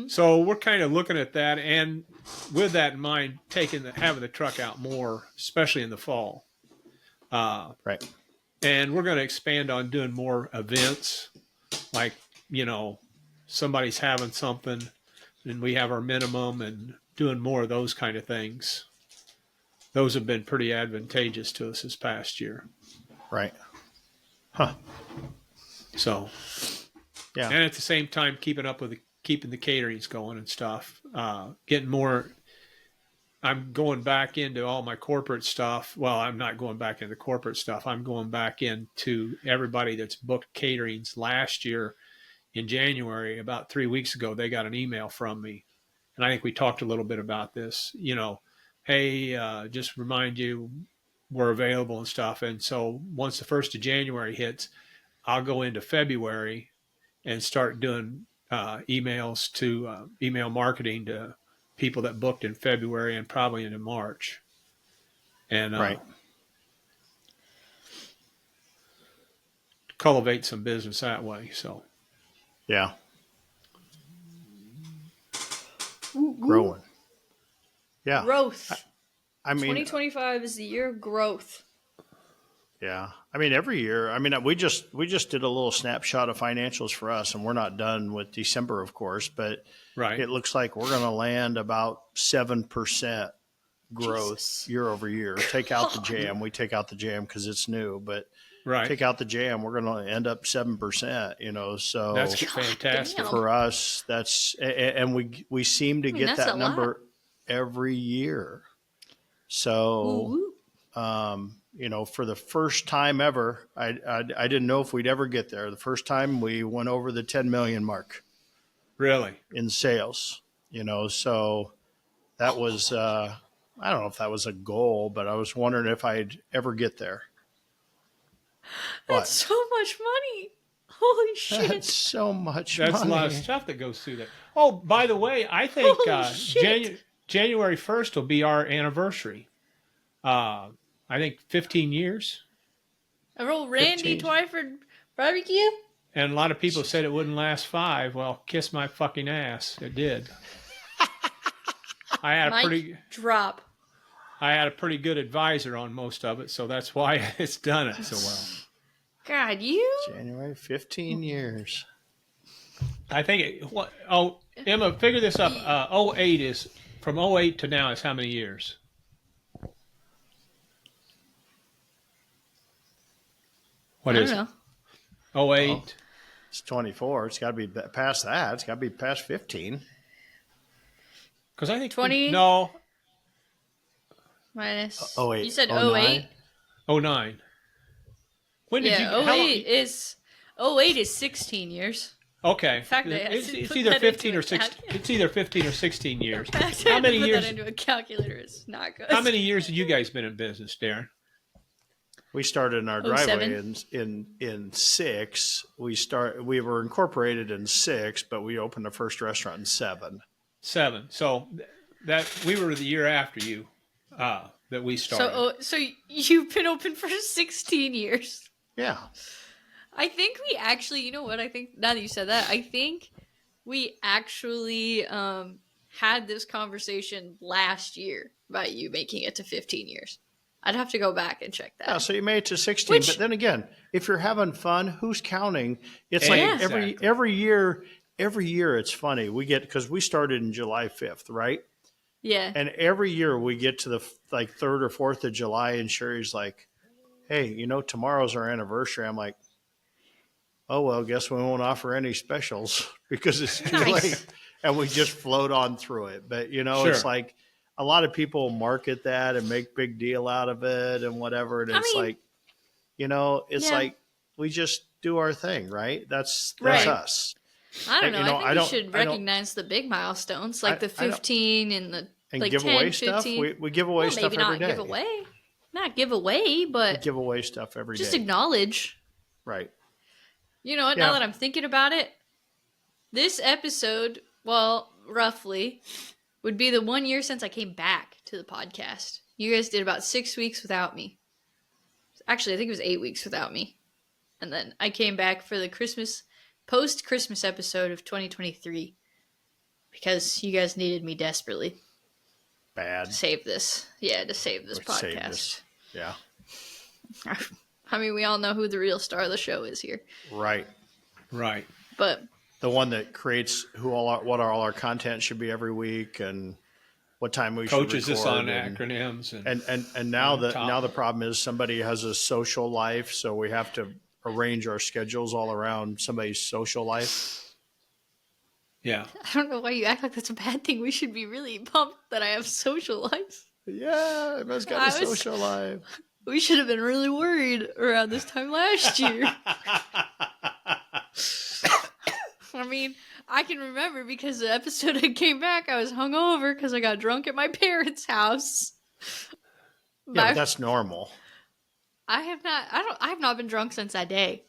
So we're kind of looking at that. And with that in mind, having the truck out more, especially in the fall. right. And we're going to expand on doing more events, like, somebody's having something and we have our minimum, and doing more of those kind of things. Those have been pretty advantageous to us this past year. Right. Huh. So, Yeah. and at the same time, keeping the caterings going and stuff, getting more. I'm going back into all my corporate stuff. Well, I'm not going back into corporate stuff. I'm going back into everybody that's booked caterings last year in January. About 3 weeks ago, they got an email from me. And I think we talked a little bit about this, hey, just remind you we're available and stuff. And so once the 1st of January hits, I'll go into February and start doing emails to email marketing to people that booked in February and probably into March. And Right. cultivate some business that way. So Yeah. Growing. Yeah. Growth. I mean, 2025 is the year of growth. yeah. I mean, every year. I mean, we just did a little snapshot of financials for us, and we're not done with December, of course, but Right. it looks like we're going to land about 7% growth Jesus. year over year. Take out the jam. We take out the jam because it's new, but Right. take out the jam, we're going to end up 7%. You know, so That's fantastic. damn. for us, and we seem to get that's a that lot. number every year. So, Woo-woo. you know, for the first time ever, I didn't know if we'd ever get there. The first time we went over the 10 million mark Really. in sales, you know, so that was, I don't know if that was a goal, but I was wondering if I'd ever get there. That's so much money. Holy shit. That's so much That's money. a lot of stuff that goes through there. Oh, by the way, I think Holy shit. January 1st will be our anniversary. I think 15 years. I roll Randy 15. Twyford barbecue. And a lot of people said it wouldn't last 5. Well, kiss my fucking ass. It did. I had a Mic drop. pretty good advisor on most of it, so that's why it's done it so well. God, you? January, 15 years. I think Emma, figure this up. 08 is from 08 to now is how many years? What I is don't it? know. 08. It's 24. It's got to be past that. It's got to be past 15. Because I think 20? No, Minus. 08. You said 09? 08? 09. When did Yeah, you? How long- 08 is 08 is 16 years. Okay. fact, I it's, didn't it's put either that 15 into or 16. account. It's either 15 or 16 years. The fact I How had many to put years? that into a calculator is not good. How many years have you guys been in business, Darren? We started in our 07? driveway in 6. We were incorporated in 6, but we opened the first restaurant in 7. 7. So that we were the year after you that we started. So you've been open for 16 years. Yeah. I think we actually, you know what? I think now that you said that, I think we actually had this conversation last year about you making it to 15 years. I'd have to go back and check that. Yeah, so you made it to 16. Which- But then again, if you're having fun, who's counting? It's Yeah. like every year it's funny. We get, because we started in July 5th, right? Yeah. And every year we get to the 3rd or 4th of July, and Sherry's like, hey, you know, tomorrow's our anniversary. I'm like, oh, well, guess we won't offer any specials because it's too Nice. late. And we just float on through it. But, you know, it's Sure. like a lot of people market that and make big deal out of it and whatever. And it's mean, like, you know, it's yeah. like we just do our thing, right? That's Right. us. I don't know. you know, I think we should I don't- recognize the big milestones, like the I don't- 15 and the And like give 10, away 15. stuff. We give away Well, stuff maybe every not day. give away. Not give away, We but give away stuff every day. just acknowledge. Right. You know what? Yeah. Now that I'm thinking about it, this episode, well, roughly, would be the 1 year since I came back to the podcast. You guys did about 6 weeks without me. Actually, I think it was 8 weeks without me. And then I came back for the post-Christmas episode of 2023 because you guys needed me desperately Bad. to save this. Yeah, to save this Save podcast. this. Yeah. I mean, we all know who the real star of the show is here. Right. Right. But The one that creates what all our content should be every week and what time we Coaches should us record on and, acronyms and now and now the problem is somebody has a social life, so we have to arrange our schedules all around somebody's social life. yeah. I don't know why you act like that's a bad thing. We should be really pumped that I have social life. Yeah, everyone's got a I was- social life. We should have been really worried around this time last year. I mean, I can remember because the episode I came back, I was hungover because I got drunk at my parents' house. Yeah, but that's normal. I have not been drunk since that day.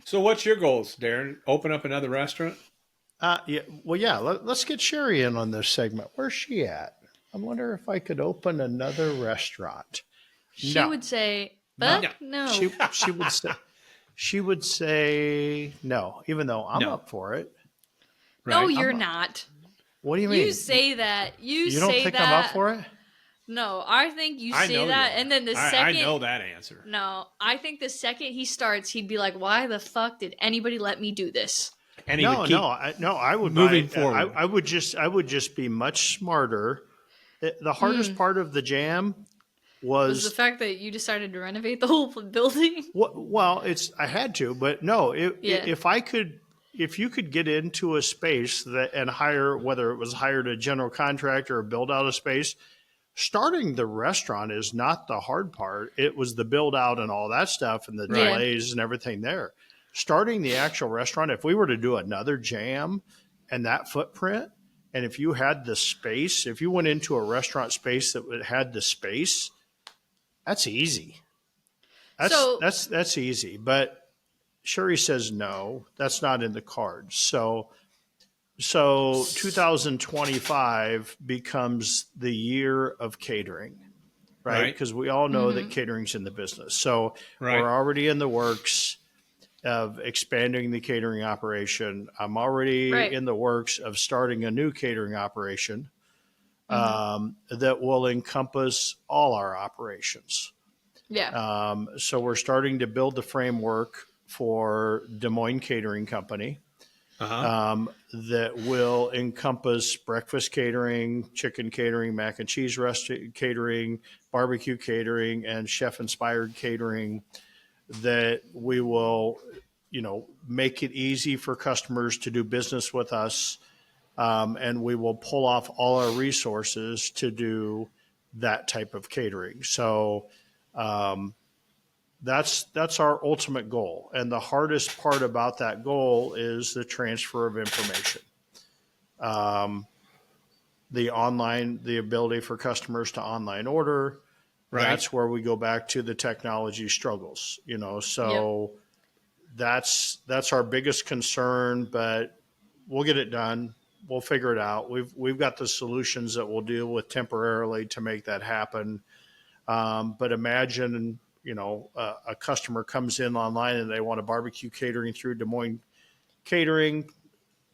So what's your goals, Darren? Open up another restaurant? Yeah. Well, yeah. Let's get Sherry in on this segment. Where's she at? I wonder if I could open another restaurant. She No. would say, No. "Fuck no." She would say. She would say no, even though I'm No. up for it. No, Right? you're not. What do you mean? You say that. You don't think I'm up for it? No, I think you I say know that, you are. and then the I second. know that answer. No, I think the second he starts, he'd be like, "Why the fuck did anybody let me do this?" And he would keep I would moving buy, forward. I would just be much smarter. The hardest part of the jam Was the fact that you decided to renovate the whole building? well, I had to, but no, Yeah. if you could get into a space and hire, whether it was hired a general contractor or build out a space, starting the restaurant is not the hard part. It was the build out and all that stuff and the Right. delays and everything there. Starting the actual restaurant, if we were to do another jam and that footprint, and if you had the space, if you went into a restaurant space that had the space, that's easy. That's easy. But Sherry says no, that's not in the cards. So 2025 becomes the year of catering, right? Right. Because we all know that catering's in the business. So Right. we're already in the works of expanding the catering operation. I'm already Right. in the works of starting a new catering operation that will encompass all our operations. Yeah. So we're starting to build the framework for Des Moines Catering Company that will encompass breakfast catering, chicken catering, mac and cheese catering, barbecue catering, and chef-inspired catering. That we will, make it easy for customers to do business with us, and we will pull off all our resources to do that type of catering. So that's our ultimate goal. And the hardest part about that goal is the transfer of information. The ability for customers to online order. Right. That's where we go back to the technology struggles, so that's our biggest concern, but we'll get it done. We'll figure it out. We've got the solutions that we'll deal with temporarily to make that happen. But imagine, a customer comes in online and they want a barbecue catering through Des Moines Catering,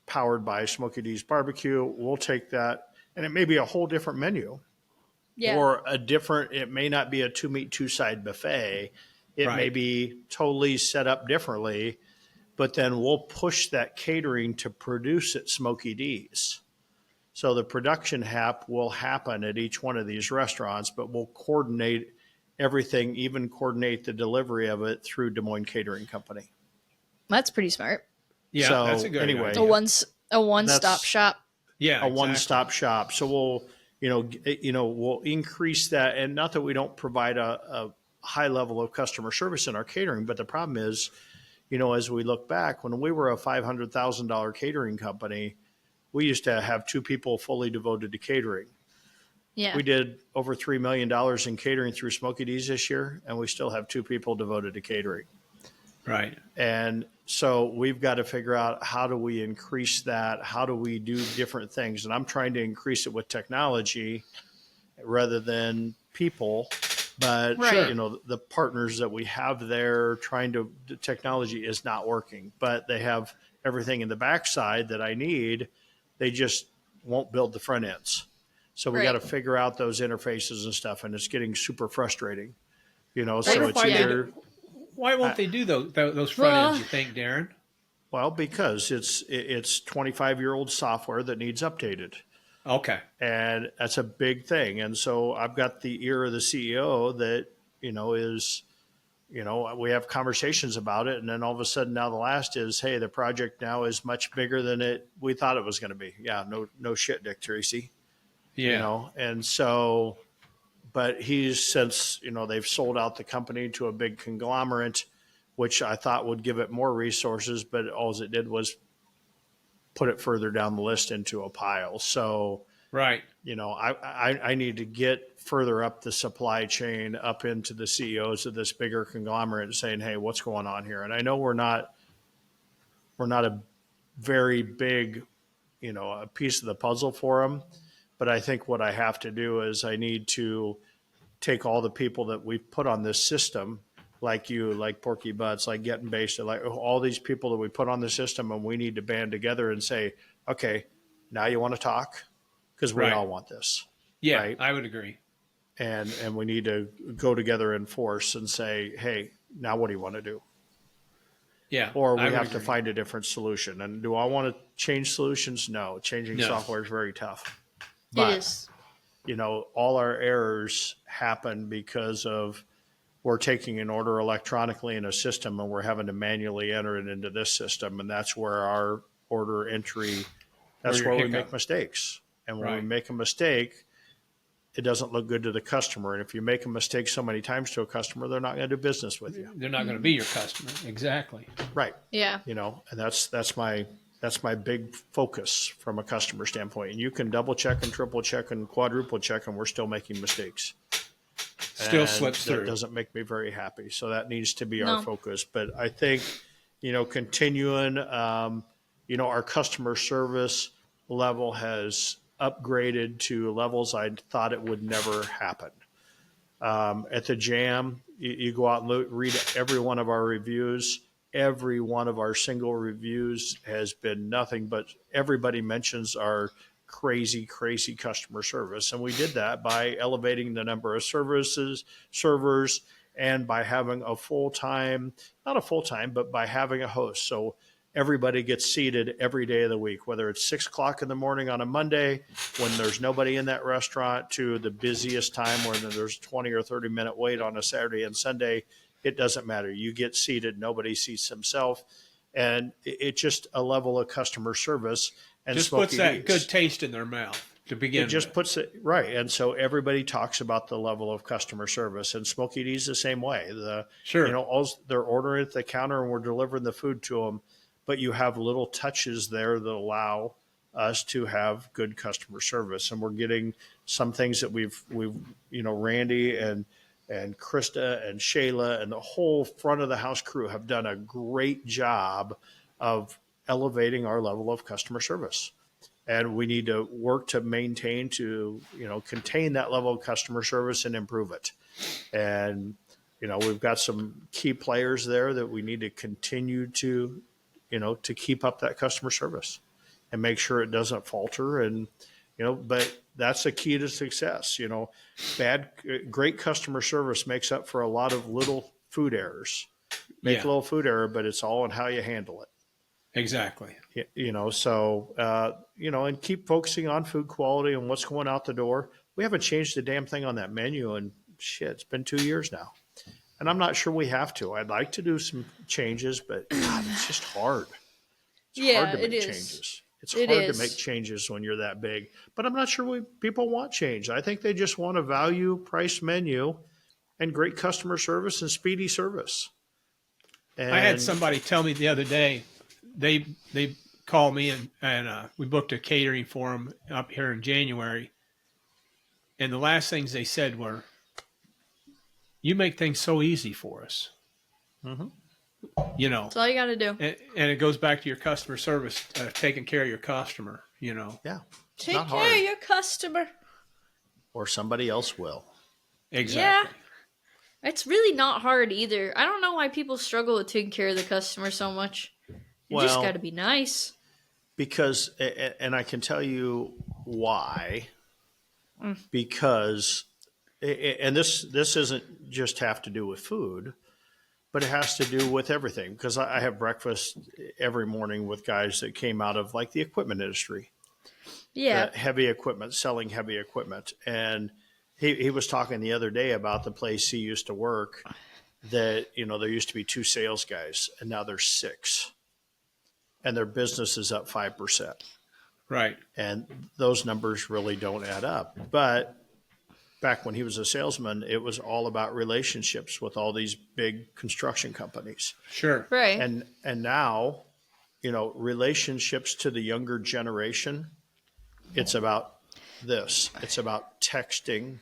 powered by Smokey D's Barbecue. We'll take that, and it may be a whole different menu. Yeah. Or it may not be a 2-meat, 2-side buffet. It may Right. be totally set up differently, but then we'll push that catering to produce at Smokey D's. So the production will happen at each one of these restaurants, but we'll coordinate everything, even coordinate the delivery of it through Des Moines Catering Company. That's pretty smart. Yeah, So, that's a good anyway. idea. A one-stop That's- shop. Yeah, A exactly. one-stop shop. So we'll increase that, and not that we don't provide a high level of customer service in our catering, but the problem is, as we look back, when we were a $500,000 catering company, we used to have 2 people fully devoted to catering. Yeah. We did over $3 million in catering through Smokey D's this year, and we still have 2 people devoted to catering. Right. And so we've got to figure out, how do we increase that? How do we do different things? And I'm trying to increase it with technology rather than people. But, Right. the partners that we have there the technology is not working, but they have everything in the backside that I need. They just won't build the front ends. So we Right. got to figure out those interfaces and stuff, and it's getting super frustrating. So Wonder it's why they either... do- Why won't they do those front Well- ends, you think, Darren? Well, because it's 25-year-old software that needs updated, Okay. and that's a big thing. And so I've got the ear of the CEO that is, we have conversations about it, and then all of a sudden now the last is, hey, the project now is much bigger than we thought it was going to be. Yeah, no shit, Dick Tracy. Yeah. And so, but since they've sold out the company to a big conglomerate, which I thought would give it more resources, but all it did was put it further down the list into a pile. So, Right. I need to get further up the supply chain, up into the CEOs of this bigger conglomerate, saying, hey, what's going on here? And I know we're not a very big, a piece of the puzzle for them, but I think what I have to do is I need to take all the people that we've put on this system like you, like Porky Butts, like Getting Basted, like all these people that we put on the system, and we need to band together and say, okay, now you want to talk? Because we Right. all want this, Yeah, right? I would agree. And we need to go together in force and say, hey, now what do you want to do? Yeah. Or I we would have to agree. find a different solution. And do I want to change solutions? No. Changing No. software is very tough. It But, is. you know, all our errors happen because of we're taking an order electronically in a system and we're having to manually enter it into this system. And that's where our order entry, that's your where we hiccup. make mistakes. And when we Right. make a mistake, it doesn't look good to the customer. And if you make a mistake so many times to a customer, they're not going to do business with you. They're not going to be your customer. Exactly. Right. Yeah. You know, and that's my big focus from a customer standpoint. And you can double check and triple check and quadruple check, and we're still making mistakes. Still And slips that through. doesn't make me very happy. So that needs to be No. our focus. But I think, you know, continuing, you know, our customer service level has upgraded to levels I thought it would never happen. At the Jam, you go out and read every one of our reviews. Every one of our single reviews has been nothing but everybody mentions our crazy, crazy customer service. And we did that by elevating the number of servers, and by having a full-time, not a full-time, but by having a host. So everybody gets seated every day of the week, whether it's 6 o'clock in the morning on a Monday when there's nobody in that restaurant to the busiest time where there's 20 or 30-minute wait on a Saturday and Sunday. It doesn't matter. You get seated. Nobody seats himself. And it's just a level of customer service. And Just Smokey puts that D's. good taste in their mouth to begin It just with. puts it right. And so everybody talks about the level of customer service. And Smokey D's the same way. Sure. You know, they're ordering at the counter and we're delivering the food to them. But you have little touches there that allow us to have good customer service. And we're getting some things that we've you know, Randy and Krista and Shayla and the whole front of the house crew have done a great job of elevating our level of customer service. And we need to work to maintain, to, you know, contain that level of customer service and improve it. And, you know, we've got some key players there that we need to continue to, you know, to keep up that customer service and make sure it doesn't falter. And, you know, but that's a key to success. You know, great customer service makes up for a lot of little food errors. Make Yeah. a little food error, but it's all in how you handle it. Exactly. You know, so, you know, and keep focusing on food quality and what's going out the door. We haven't changed the damn thing on that menu, and shit, it's been 2 years now. And I'm not sure we have to. I'd like to do some changes, but God, it's just hard. It's Yeah, hard to it make is. changes. It's It hard is. to make changes when you're that big. But I'm not sure people want change. I think they just want a value price menu and great customer service and speedy service. And I had somebody tell me the other day, they called me and we booked a catering for them up here in January. And the last things they said were, "You make things so easy for us." Mhm. You know, That's all you got to do. and it goes back to your customer service, taking care of your customer, you know. Yeah, Take not care hard. of your customer. or somebody else will. Exactly. Yeah. It's really not hard either. I don't know why people struggle with taking care of the customer so much. You just Well- got to be nice. Because, and I can tell you why. Because, and this isn't just have to do with food, but it has to do with everything. Because I have breakfast every morning with guys that came out of like the equipment industry, Yeah. heavy equipment, selling heavy equipment. And he was talking the other day about the place he used to work that, you know, there used to be 2 sales guys and now there's 6. And their business is up 5%. Right. And those numbers really don't add up. But back when he was a salesman, it was all about relationships with all these big construction companies. Sure. Right. And now, you know, relationships to the younger generation, it's about this. It's about texting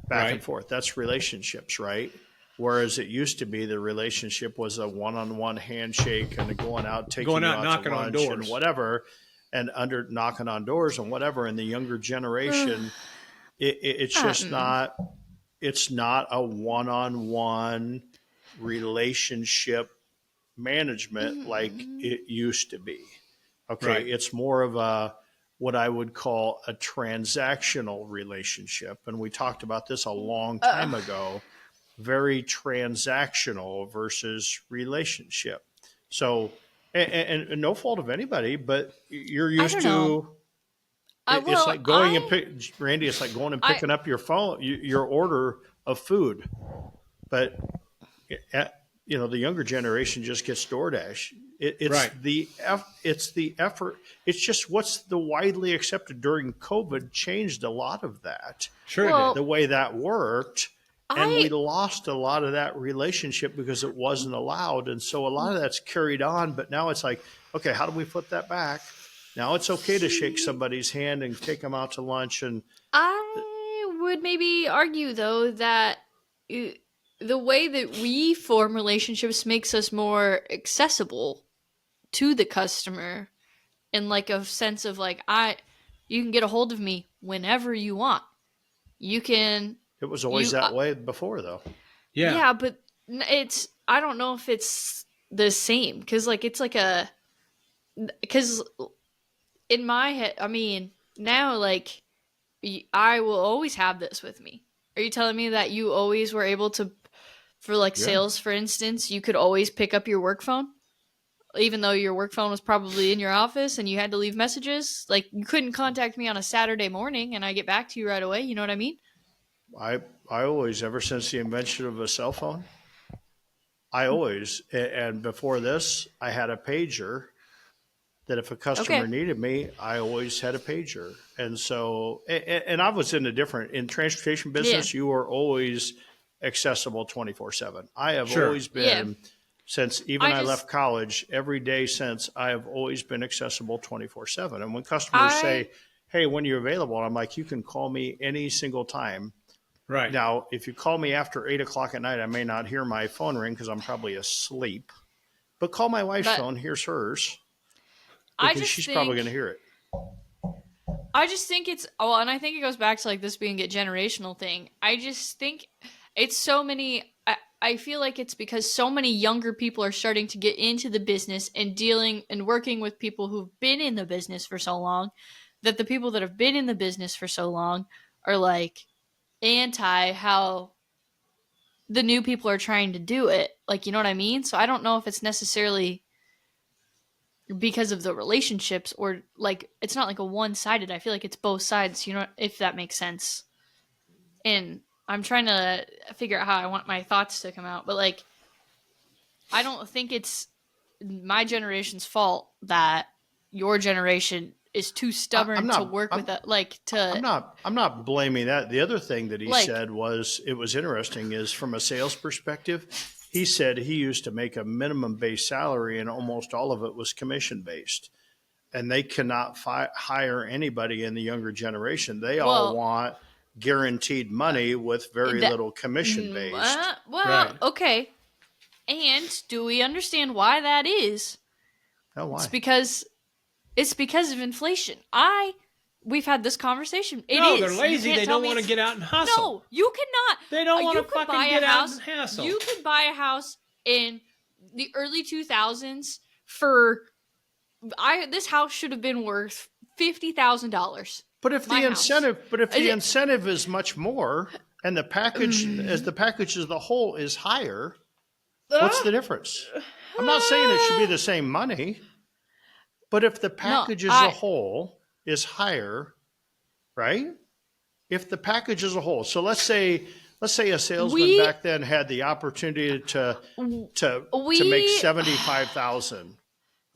back and Right. forth. That's relationships, right? Whereas it used to be the relationship was a one-on-one handshake and going out, taking Going you out out knocking to on lunch and doors. whatever, and under knocking on doors and whatever. And the younger generation, it's just not. It's not a one-on-one. relationship management like it used to be. Okay. Right. It's more of what I would call a transactional relationship. And we talked about this a long time ago. Very transactional versus relationship. So, and no fault of anybody, but you're used don't know. to. It's well, like going Randy. It's like going and picking up your phone, your order of food. But the younger generation just gets DoorDash. It's Right. it's the effort. It's just what's the widely accepted during COVID changed a lot of that. Sure. Well, it The way that worked. And I- we lost a lot of that relationship because it wasn't allowed. And so a lot of that's carried on. But now it's like, okay, how do we flip that back? Now it's okay to shake somebody's hand and take them out to lunch. And I would maybe argue, though, that the way that we form relationships makes us more accessible to the customer in like a sense of like, you can get a hold of me whenever you want. You can. it was always that way before, though. Yeah. Yeah, but I don't know if it's the same because like it's like because in my head, I mean, now like I will always have this with me. Are you telling me that you always were able to, for like Yeah. sales, for instance, you could always pick up your work phone? Even though your work phone was probably in your office and you had to leave messages? Like, you couldn't contact me on a Saturday morning and I get back to you right away. You know what I mean? I always, ever since the invention of a cell phone, I always, and before this, I had a pager that if a customer Okay. needed me, I always had a pager. And so, and I was in transportation business, you were always accessible 24/7. I have Sure. always been, since even I just- left college, every day since, I have always been accessible 24/7. And when customers say, hey, when you're available, I'm like, you can call me any single time. Right. Now, if you call me after 8 o'clock at night, I may not hear my phone ring because I'm probably asleep. But call my wife's But- phone. Here's hers. I Because just she's think, probably going to hear it. I just think it's and I think it goes back to like this being a generational thing. I just think it's so many. I feel like it's because so many younger people are starting to get into the business and dealing and working with people who've been in the business for so long, that the people that have been in the business for so long are like anti how the new people are trying to do it. Like, you know what I mean? So I don't know if it's necessarily because of the relationships or like it's not like a one-sided. I feel like it's both sides, you know, if that makes sense. And I'm trying to figure out how I want my thoughts to come out, but like I don't think it's my generation's fault that your generation is too stubborn to work with that, like to I'm not blaming that. The other thing that he Like- said was, it was interesting, is from a sales perspective, he said he used to make a minimum base salary and almost all of it was commission based. And they cannot hire anybody in the younger generation. They all Well- want guaranteed money with very That- little commission based. well, Right. okay. And do we understand why that is? Oh, why? It's because of inflation. We've had this conversation. No, You they're lazy. can't They tell don't me want to it's- get out and hustle. No, you cannot. They don't want You to could fucking buy a get out house- and hassle. You could buy a house in the early 2000s for this house should have been worth $50,000. But if My the house. incentive, but if Is the it- incentive is much more, and the package, as the package as the whole is higher, what's the difference? I'm not saying it should be the same money, but if the package as a whole is higher, right? If the package as a whole, so let's say a salesman back then had the opportunity to make 75,000.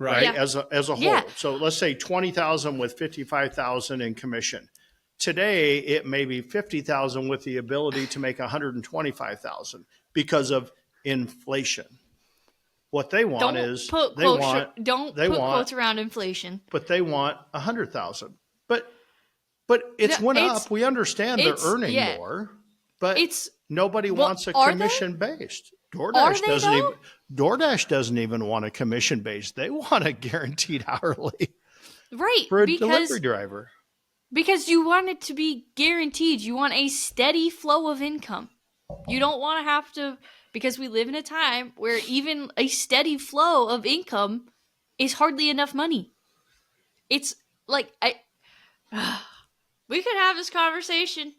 Right, Right. Yeah. as a whole. Yeah. So let's say 20,000 with 55,000 in commission. Today it may be 50,000 with the ability to make 125,000 because of inflation. What they want is Put they quotes, want don't they put want- quotes around inflation. but they want 100,000. But it's No, went it's- up. We understand they're it's- earning yeah. more, but It's nobody well, wants a are they? commission based. Are DoorDash they, doesn't though? even DoorDash doesn't even want a commission based. They want a guaranteed hourly right for a because delivery driver. Because you want it to be guaranteed. You want a steady flow of income. You don't want to have to because we live in a time where even a steady flow of income is hardly enough money. It's like we could have this conversation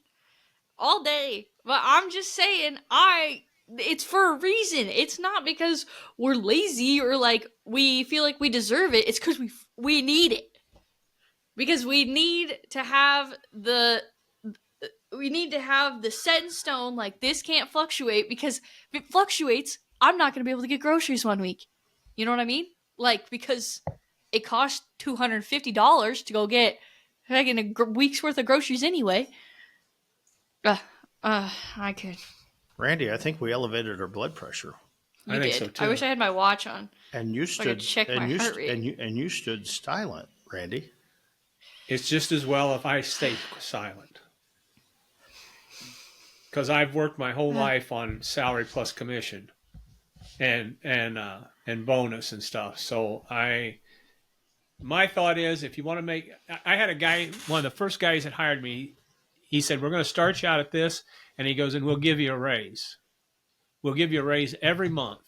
all day, but I'm just saying it's for a reason. It's not because we're lazy or like we feel like we deserve it. It's because we need it. Because we need to have the set in stone, like this can't fluctuate, because if it fluctuates, I'm not going to be able to get groceries one week. You know what I mean? Like, because it costs $250 to go get a week's worth of groceries anyway. I could. Randy, I think we elevated our blood pressure. You I think did. so, too. I wish I had my watch on. And you So I could stood check my heart rate. and you stood silent, Randy. It's just as well if I stay silent. Because I've worked my whole life on salary plus commission and bonus and stuff. So my thought is, if you want to make, I had a guy, one of the first guys that hired me, he said, we're going to start you out at this. And he goes, and we'll give you a raise. We'll give you a raise every month.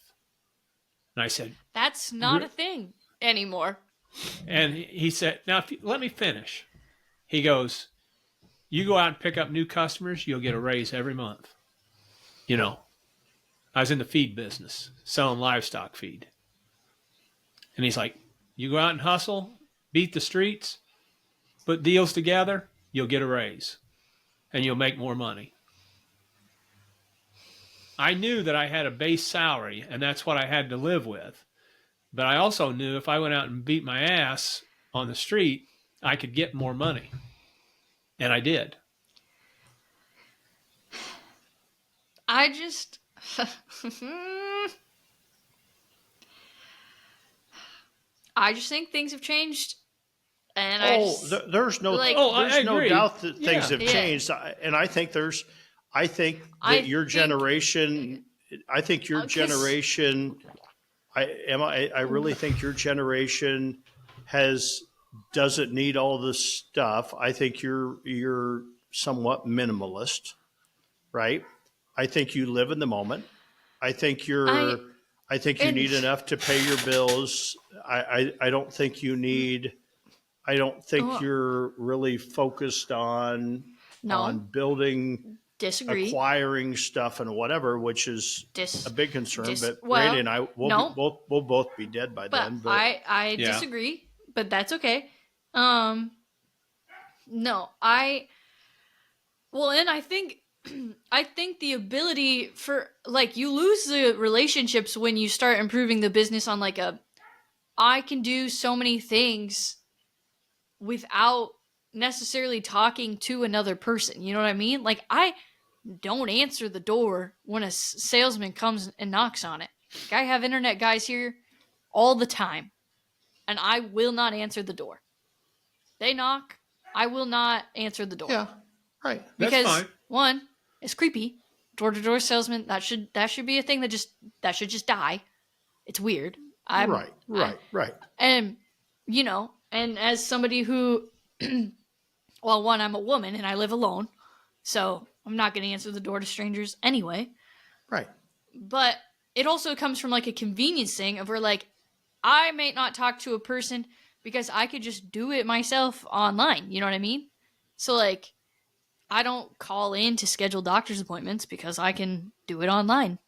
And I said, That's not a thing anymore. and he said, now, let me finish. He goes, you go out and pick up new customers, you'll get a raise every month. You know, I was in the feed business, selling livestock feed. And he's like, you go out and hustle, beat the streets, put deals together, you'll get a raise. And you'll make more money. I knew that I had a base salary, and that's what I had to live with. But I also knew if I went out and beat my ass on the street, I could get more money. And I did. I just. I just think things have changed. And There's no like- I no agree. doubt that things have Yeah. changed, and I think that your generation, I think your 'Cause- generation, I really think your generation doesn't need all this stuff. I think you're somewhat minimalist, right? I think you live in the moment. I think you and- need enough to pay your bills. I don't think you need. I don't think Oh. you're really focused on No. building, Disagree. acquiring stuff and whatever, which is Dis- a big concern. dis- But well, Randy and I no. we'll both be dead by But then. But I Yeah. disagree, but that's okay. No, and I think I think the ability for like you lose the relationships when you start improving the business on like I can do so many things without necessarily talking to another person. You know what I mean? Like I don't answer the door when a salesman comes and knocks on it. Like, I have internet guys here all the time, and I will not answer the door. They knock, I will not answer the door. yeah, right. That's Because fine. one, it's creepy. Door-to-door salesman, that should be a thing that should just die. It's weird. Right. And and as somebody who well, one, I'm a woman and I live alone, so I'm not going to answer the door to strangers anyway. Right. But it also comes from like a convenience thing of where like I may not talk to a person because I could just do it myself online. You know what I mean? So like I don't call in to schedule doctor's appointments because I can do it online.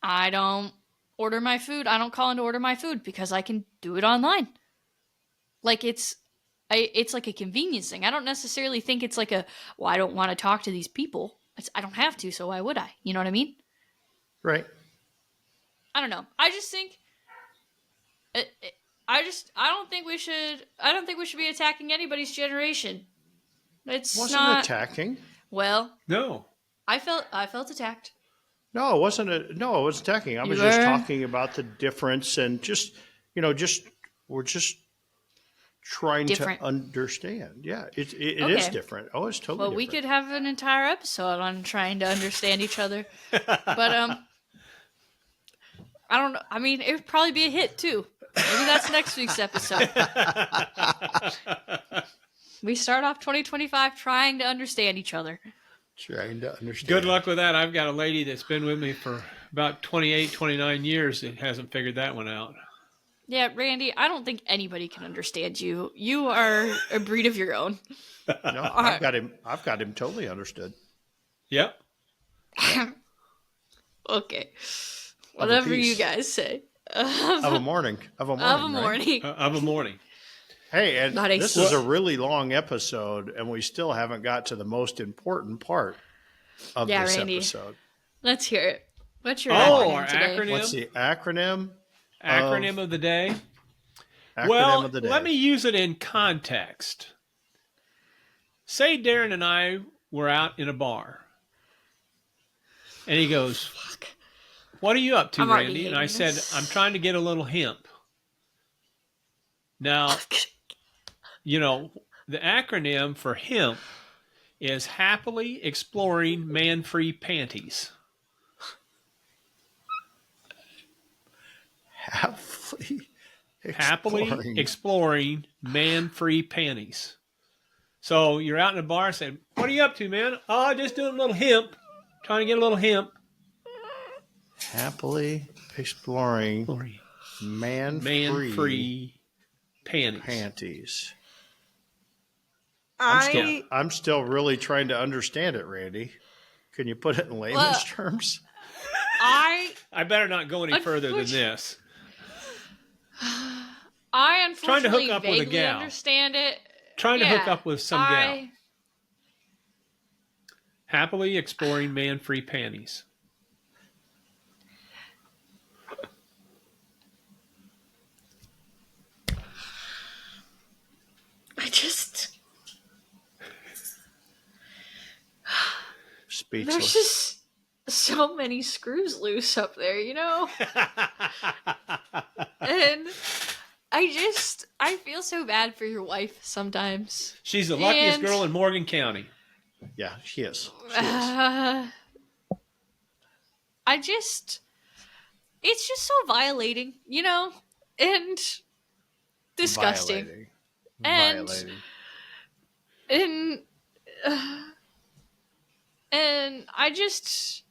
I don't order my food. I don't call in to order my food because I can do it online. Like it's like a convenience thing. I don't necessarily think it's like I don't want to talk to these people. I don't have to, so why would I? You know what I mean? Right. I don't know. I just think I don't think we should be attacking anybody's generation. It's Wasn't not attacking. Well, No. I felt attacked. No, it wasn't. It was attacking. I was You just were? talking about the difference and we're just trying Different. to understand. Yeah, it is Okay. different. Oh, it's totally Well, different. we could have an entire episode on trying to understand each other. But I don't know. I mean, it would probably be a hit too. Maybe that's next week's episode. We start off 2025 trying to understand each other. Trying to understand. Good luck with that. I've got a lady that's been with me for about 28, 29 years that hasn't figured that one out. Yeah, Randy, I don't think anybody can understand you. You are a breed of your own. No, I've got him. I've got him totally understood. Yep. Okay. Whatever you piece. guys say. Of a morning. Of a morning. Of a right? morning. Of a morning. Hey, and Not a this is a really long episode, and we still haven't got to the most important part of Yeah, this Randy. episode. Let's hear it. What's your Oh, acronym our today? acronym? What's the acronym? Acronym of the day. Acronym Well, of the day. let me use it in context. Say Darren and I were out in a bar. And he goes, "What are you up to, I'm already Randy?" And I hating said, this. "I'm trying to get a little hemp." Now, you know, the acronym for hemp is Happily Exploring Man-Free Panties. Happily exploring man-free panties. So you're out in a bar saying, "What are you up to, man?" "Oh, just doing a little hemp. Trying to get a little hemp." Happily exploring Man-free panties. panties. I I'm still really trying to understand it, Randy. Can you put it in layman's terms? I better not go any further than this. unfortunately Trying to hook up with a vaguely gal. understand it. Trying to hook Yeah, up with some gal. Happily exploring man-free panties. I just Speechless. there's just so many screws loose up there, you know? And I feel so bad for your wife sometimes. She's the luckiest And- girl in Morgan County. Yeah, she is. It's just so violating, you know? And disgusting. Violating. And- Violating. And and I just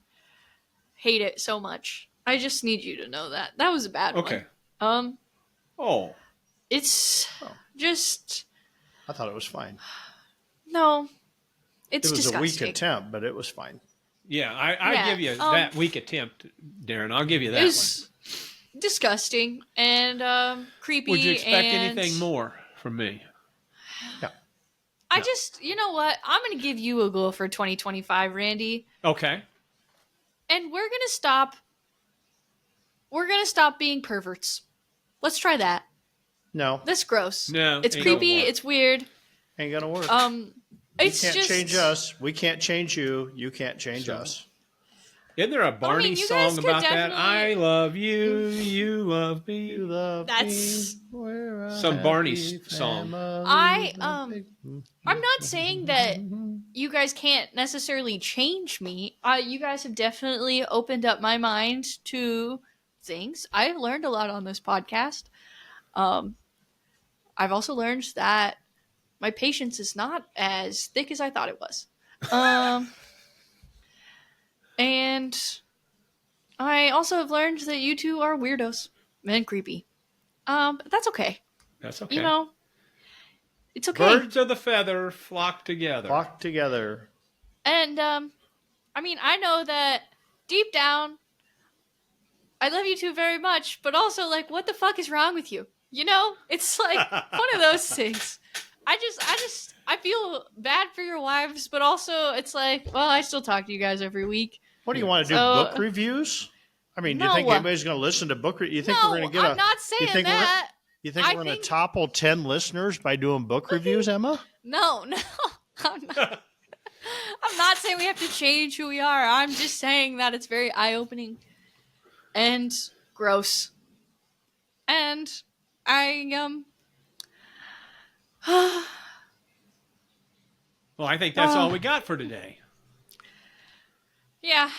hate it so much. I just need you to know that. That was a bad Okay. one. Oh. It's just I thought it was fine. no. It's It was disgusting. a weak attempt, but it was fine. Yeah, I Yeah, give you that weak attempt, Darren. I'll give you that It was disgusting and creepy. one. Would you expect and anything more from me? I just, you know what? I'm going to give you a goal for 2025, Randy. Okay. And we're going to stop. We're going to stop being perverts. Let's try that. No, That's gross. No, It's ain't creepy. gonna work. It's weird. ain't gonna work. It's you can't just change us. We can't change you. You can't change So- us. Isn't there a Barney you guys song could about that? definitely- I love you, you love me. You love That's- me. We're a Some Barney happy song. I'm not saying that you guys can't necessarily change me. You guys have definitely opened up my mind to things. I've learned a lot on this podcast. I've also learned that my patience is not as thick as I thought it was. And I also have learned that you two are weirdos and creepy. But that's okay. That's okay. You know, it's okay. Birds of the feather flock together. Flock together. And I mean, I know that deep down, I love you two very much, but also like, what the fuck is wrong with you? You know, it's like one of those things. I feel bad for your wives, but also it's like, well, I still talk to you guys every week. What do you want to do? So- Book reviews? I mean, do you think No. anybody's going to listen to book? You think No, we're going to get I'm not saying you think that. You think I we're going think- to topple 10 listeners by doing book reviews, Emma? No, I'm not. I'm not saying we have to change who we are. I'm just saying that it's very eye-opening and gross. And I Well, I think that's all we got for today. yeah.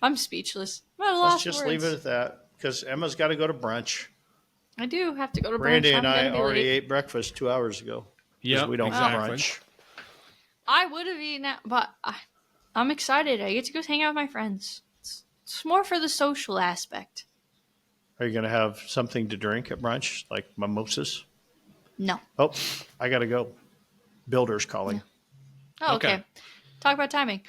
I'm speechless. I'm at a Let's loss just for leave words. it at that because Emma's got to go to brunch. I do have to go to brunch. Randy and I'm I gonna be already late. ate breakfast 2 hours ago. 'cause Yeah, we don't exactly. brunch. I would have eaten out, but I'm excited. I get to go hang out with my friends. It's more for the social aspect. Are you going to have something to drink at brunch, like mimosas? No. Oh, I got to go. Builder's calling. Oh, okay. Okay. Talk about timing.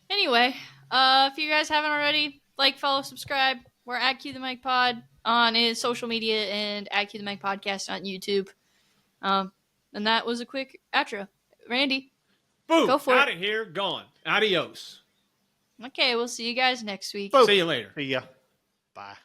Anyway, if you guys haven't already, like, follow, subscribe. We're at Cue the Mic Pod on his social media and at Cue the Mic Podcast on YouTube. And that was a quick outro. Randy. Boom. Go for out it. of here. Gone. Adios. Okay, we'll see you guys next week. See you later. See ya. Bye.